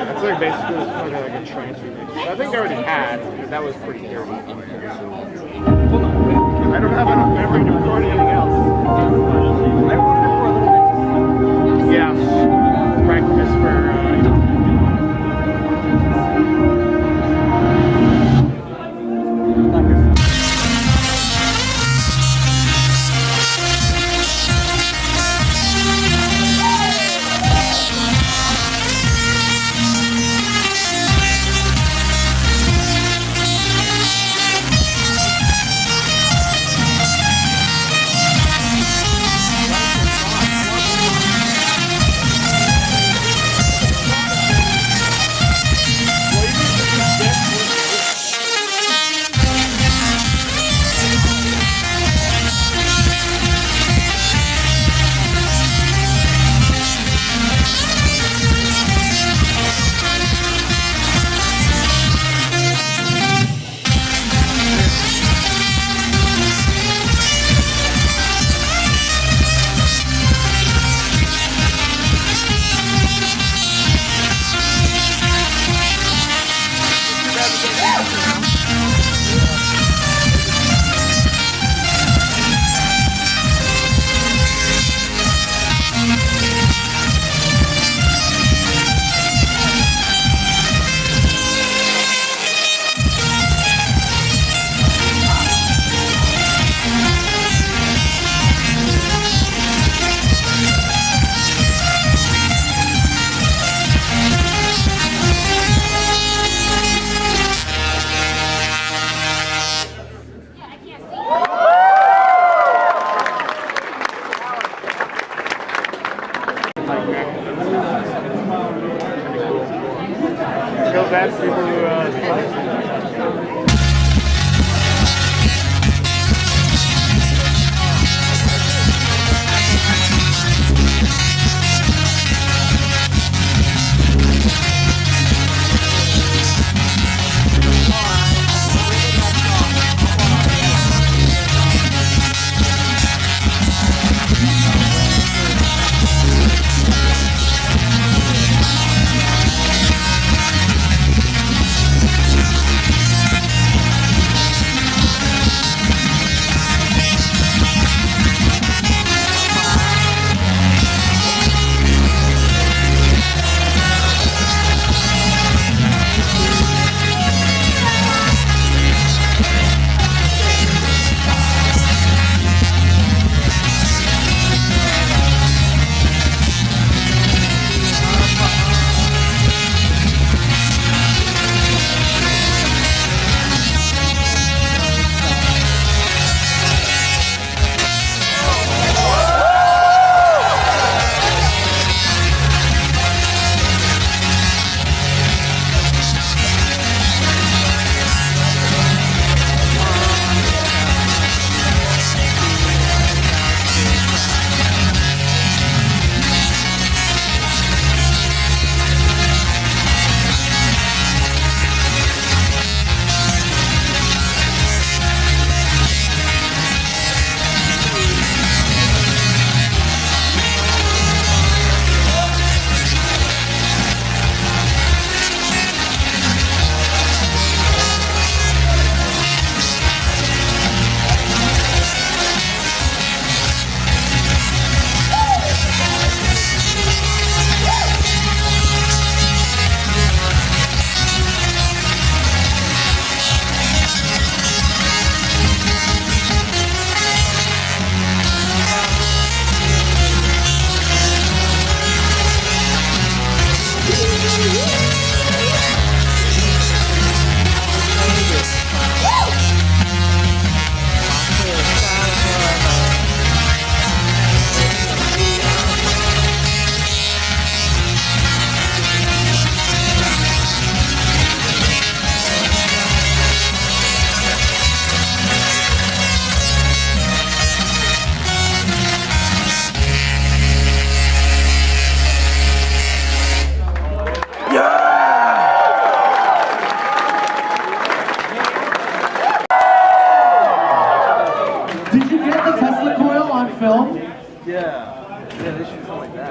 S18: That's like basically like a trance remix. I think they already had, but that was pretty dirty. Hold on. I don't have enough memory to record anything else. I wanted it for a little bit. Yeah. Practice for, Feel bad for people who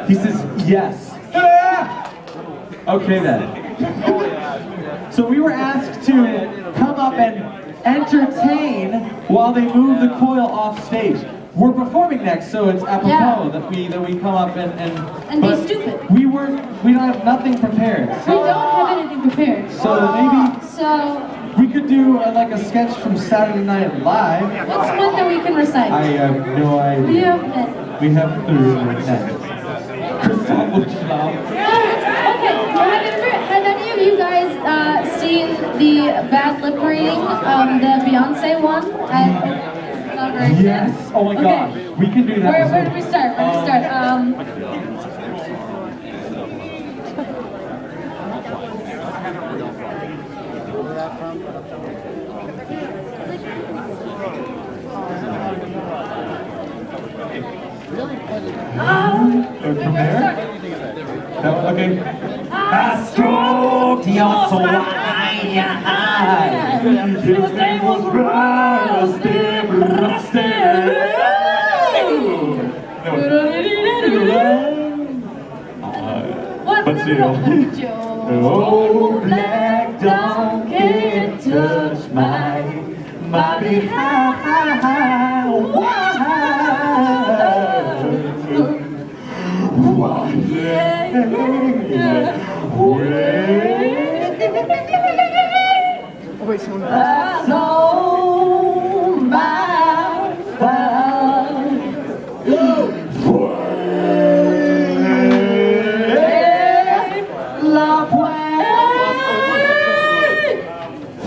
S6: He says, yes. Okay then. So we were asked to come up and entertain while they move the coil off stage. We're performing next, so it's apropos that we come up and
S13: be stupid.
S6: We don't have nothing prepared.
S13: We don't have anything prepared.
S6: So maybe we could do like a sketch from Saturday Night Live.
S13: What's one that we can recite?
S6: I have no idea. We have next.
S13: Okay, have any of you guys seen the bad lip reading, the Beyonce one? Not very good.
S6: Yes. Oh my gosh. We can do that.
S13: Where do we start?
S6: From there? Okay. Astro, his name was Rusty. But still. Oh, black donkey, touch my behind. One day,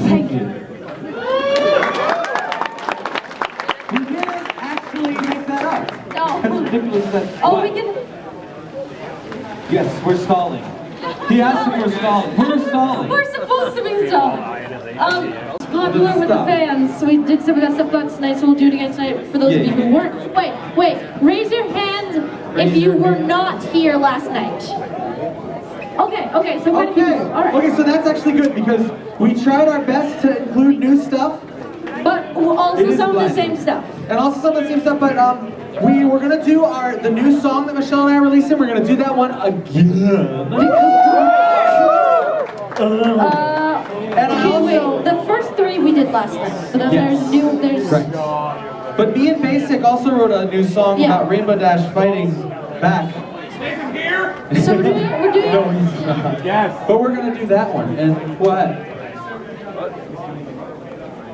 S13: Thank you.
S6: We didn't actually make that up.
S13: No.
S6: As ridiculous as that.
S13: Oh, we can.
S6: Yes, we're stalling. He asked if we're stalling. We're stalling.
S13: We're supposed to be stalling. Popular with the fans, so we did some of that stuff last night, so we'll do it again tonight for those of you who weren't. Wait, raise your hand if you were not here last night. Okay, so we're gonna all right.
S11: Okay, so that's actually good because we tried our best to include new stuff.
S13: But also some of the same stuff.
S11: And also some of the same stuff, but we're gonna do the new song that Michelle and I are releasing. We're gonna do that one again.
S13: And wait, the first 3 we did last night. So then there's
S11: Right. But me and Basic also wrote a new song about Rainbow Dash fighting back.
S13: So we're doing
S11: No, he's not. Yes. But we're gonna do that one. And what?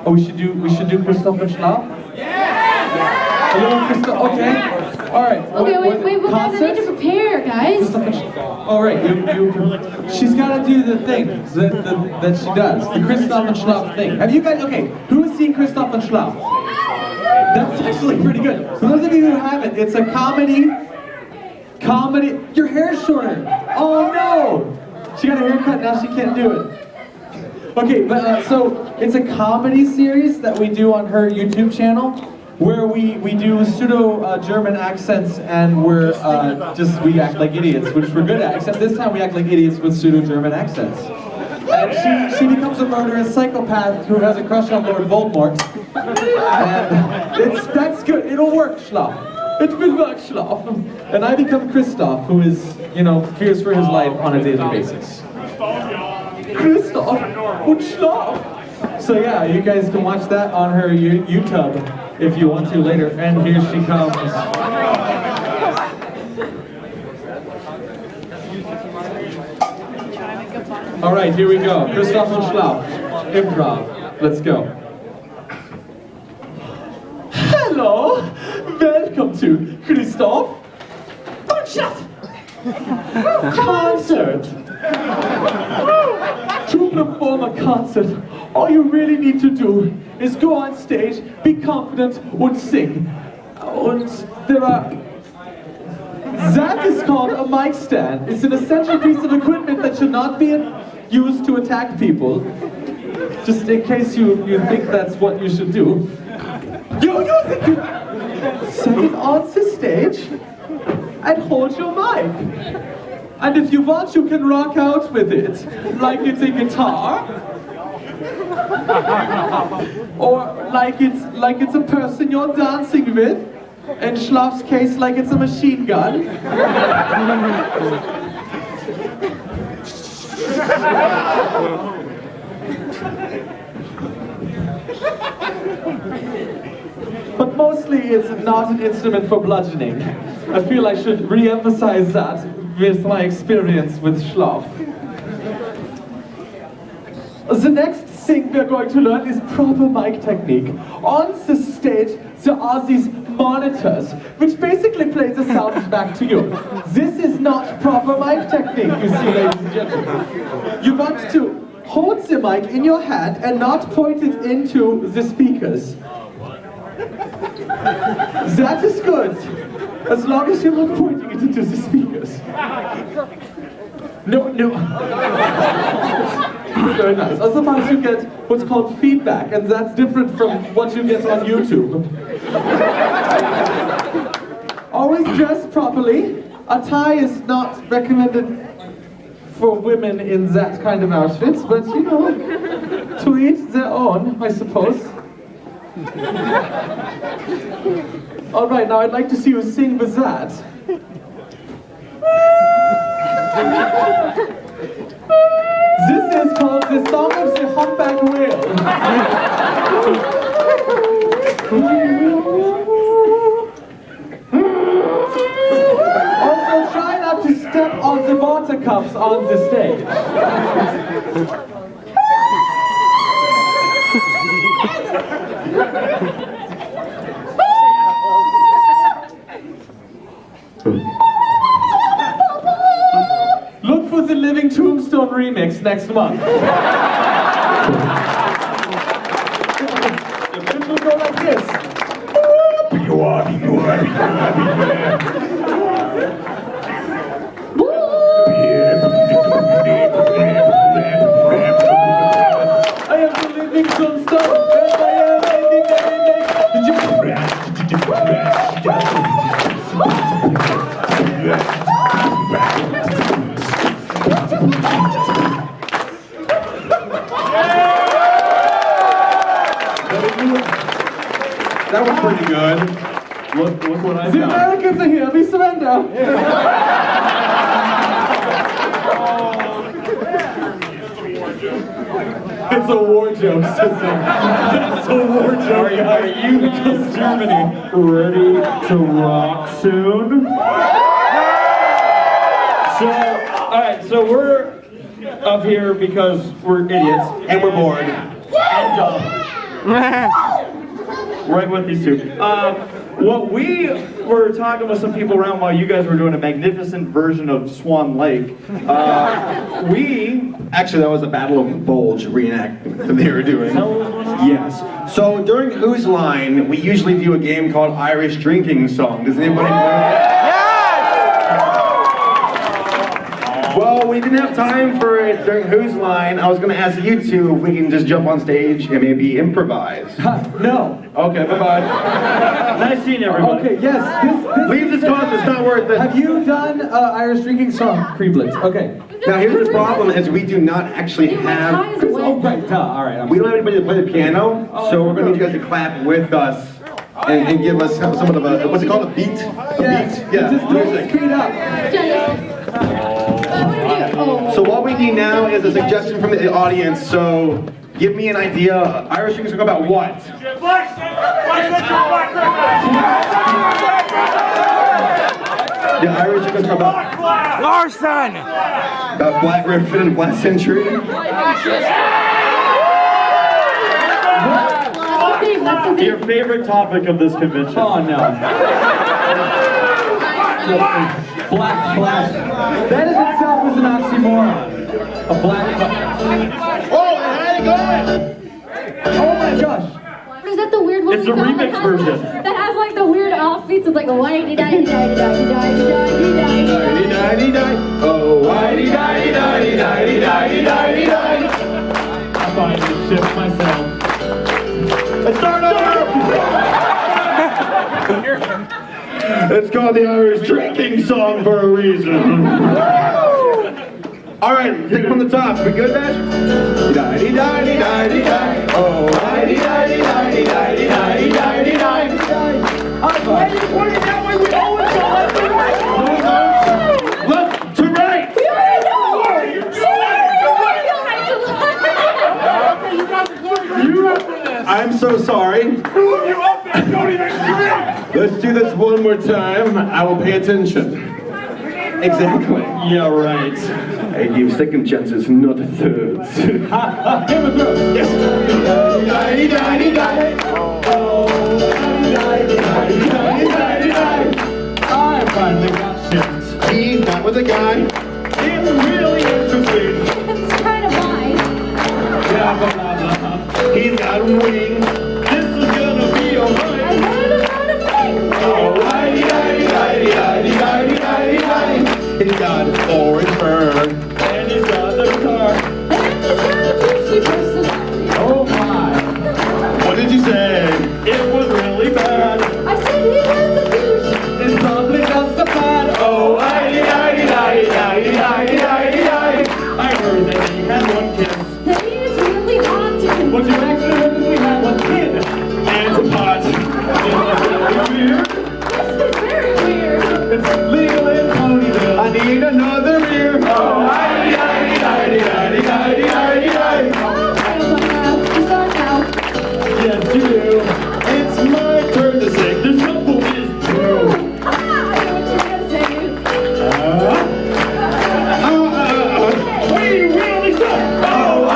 S11: Oh, we should do Christoph and Schlaf? Yeah! Okay. All right.
S13: Okay, wait, guys, I need to prepare, guys.
S11: All right, she's got to do the thing that she does, the Christoph and Schlaf thing. Have you guys? Okay, who has seen Christoph and Schlaf? That's actually pretty good. For those of you who haven't, it's a comedy. Your hair's shorter. Oh no! She got a haircut now. She can't do it. Okay, but so it's a comedy series that we do on her YouTube channel, where we do pseudo German accents and we act like idiots, which we're good at. Except this time we act like idiots with pseudo German accents. And she becomes a murderous psychopath who has a crush on Lord Voldemort. And that's good. It'll work, Schlaf. It will work, Schlaf. And I become Christoph, who is, fears for his life on a daily basis. Christoph und Schlaf. So yeah, you guys can watch that on her YouTube if you want to later. And here she comes. All right, here we go. Christoph und Schlaf. Improv. Let's go. Hello. Welcome to Christoph und Schlaf concert. To perform a concert, all you really need to do is go on stage, be confident, and sing. And that is called a mic stand. It's an essential piece of equipment that should not be used to attack people. Just in case you think that's what you should do. You use it to set it on the stage and hold your mic. And if you want, you can rock out with it, like it's a guitar, or like it's a person you're dancing with. In Schlaf's case, like it's a machine gun. But mostly, it's not an instrument for bludgeoning. I feel I should re-emphasize that with my experience with Schlaf. The next thing we're going to learn is proper mic technique. On the stage, there are these monitors, which basically play the sounds back to you. This is not proper mic technique, you see, ladies and gentlemen. You want to hold the mic in your hand and not point it into the speakers. That is good, as long as you're not pointing it into the speakers. No. Very nice. Otherwise you get what's called feedback, and that's different from what you get on YouTube. Always dress properly. A tie is not recommended for women in that kind of outfit, but to each their own, I suppose. Alright, now I'd like to see you sing with that. This is called the Song of the Humpback Whale. Also, try not to step on the water cups on the stage. Look for the Living Tombstone remix next month. It will go like this. I am the living tombstone, and I am anything that it makes. Did you?
S6: That was pretty good.
S15: Look what I
S11: The
S15: found.
S11: Americans are here, we surrender. It's a war joke, sister. It's a war joke. Are you from Germany?
S15: Ready to rock soon? Alright, so we're up here because we're idiots.
S6: And we're bored.
S15: And dumb. Right with these two. What we were talking with some people around while you guys were doing a magnificent version of Swan Lake.
S6: Actually, that was a Battle of Bulge reenactment that they were doing. Yes. So during Who's Line, we usually do a game called Irish Drinking Song. Does anybody know? Well, we didn't have time for it during Who's Line. I was going to ask you two if we can just jump on stage and maybe improvise.
S15: No.
S6: Okay, bye-bye.
S15: Nice seeing everybody.
S11: Okay, yes.
S6: Leave this contest, it's not worth it.
S11: Have you done Irish drinking song, Creeblets? Okay.
S6: Now here's the problem is we do not actually have...
S11: Oh, right, all right.
S6: We don't have anybody to play the piano, so we're going to need you guys to clap with us and give us somewhat of a, what's it called, a beat?
S11: Yes.
S6: Yeah,
S11: Just
S6: music.
S11: speed up.
S6: So what we need now is a suggestion from the audience, so give me an idea. Irish drinking song about what? The Irish drinking song about...
S1: Larson!
S6: About Black Griffin and Black Century.
S15: Your favorite topic of this convention? Oh no.
S11: Black flash. That in itself is an oxymoron. A black flash.
S6: Oh, how you going?
S11: Oh my gosh.
S13: Is that the weird one?
S15: It's a remix version.
S13: That has like the weird offbeats. It's like a whitey di di di di di di di.
S6: Oh, whitey di di di di di di di.
S15: I'm buying this shit myself.
S6: Let's start over! It's called the Irish Drinking Song for a reason. All right, take it from the top. We good, Bash? Di di di di di di. Oh, di di di di di di di di di. Why are you pointing that way? We always go left to right. Left to right.
S13: We already know.
S6: I'm so sorry. Let's do this one more time. I will pay attention. Exactly.
S15: Yeah, right.
S6: I give second chances, not thirds. Yes.
S15: I finally got shit.
S6: He got with a guy.
S15: It's really interesting.
S13: It's kind of mine.
S6: He's got a wing.
S15: This is gonna be alright.
S13: I heard about a thing.
S6: He's got his orange fur.
S15: And he's got the guitar.
S13: And he's got a douchey personality.
S15: Oh my.
S6: What did you say?
S15: It was really bad.
S13: I said he was a douche.
S15: It's probably just a fad. Oh, I heard that he had one kiss.
S13: That he is really hot too.
S15: What you actually heard is we had one kid. And a pot. Isn't that weird?
S13: This is very weird.
S15: It's legal in Ponyville.
S6: I need another beer.
S15: Oh,
S13: You start now.
S15: yes, you do. It's my turn to sing. The shuffle is true.
S13: I know what you're gonna say.
S15: We really suck. Oh,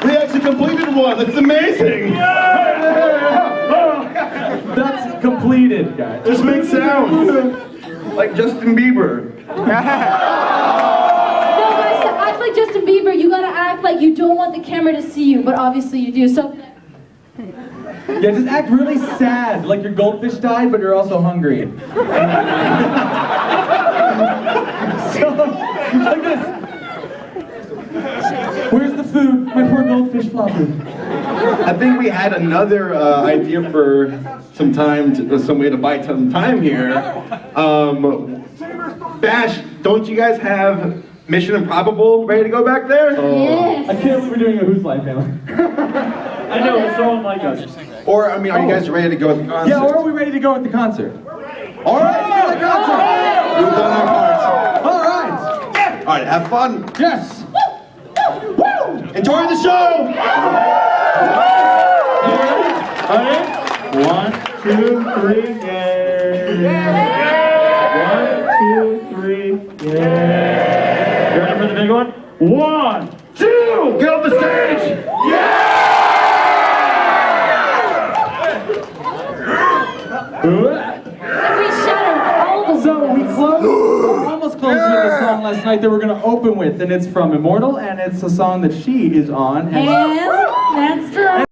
S6: We actually completed one. That's amazing.
S15: That's completed, guys.
S6: Just make sounds like Justin Bieber.
S13: guys, to act like Justin Bieber, you gotta act like you don't want the camera to see you, but obviously you do. So.
S20: Yeah, just act really sad, like your goldfish died, but you're also hungry. So, like this. Where's the food? My poor goldfish floppy.
S21: I think we had another idea for some time, some way to buy some time here. Bash, don't you guys have Mission Improbable ready to go back there?
S20: Yes. I can't believe we're doing a Who's Line family.
S18: I know, it's someone like us.
S21: Or, I mean, are you guys ready to go with the concert?
S20: Yeah, or are we ready to go with the concert?
S21: All right, go to the concert! We've done our parts.
S20: All right!
S21: All right, have fun.
S20: Yes!
S21: Woo! Enjoy the show!
S18: Ready? 1, 2, 3, yay! 1, 2, 3, yay! You ready for the big one? 1, 2!
S21: Get off the stage! Yeah!
S20: So we almost closed with the song last night that we're going to open with, and it's from Immortal, and it's a song that she is on.
S13: And that's true.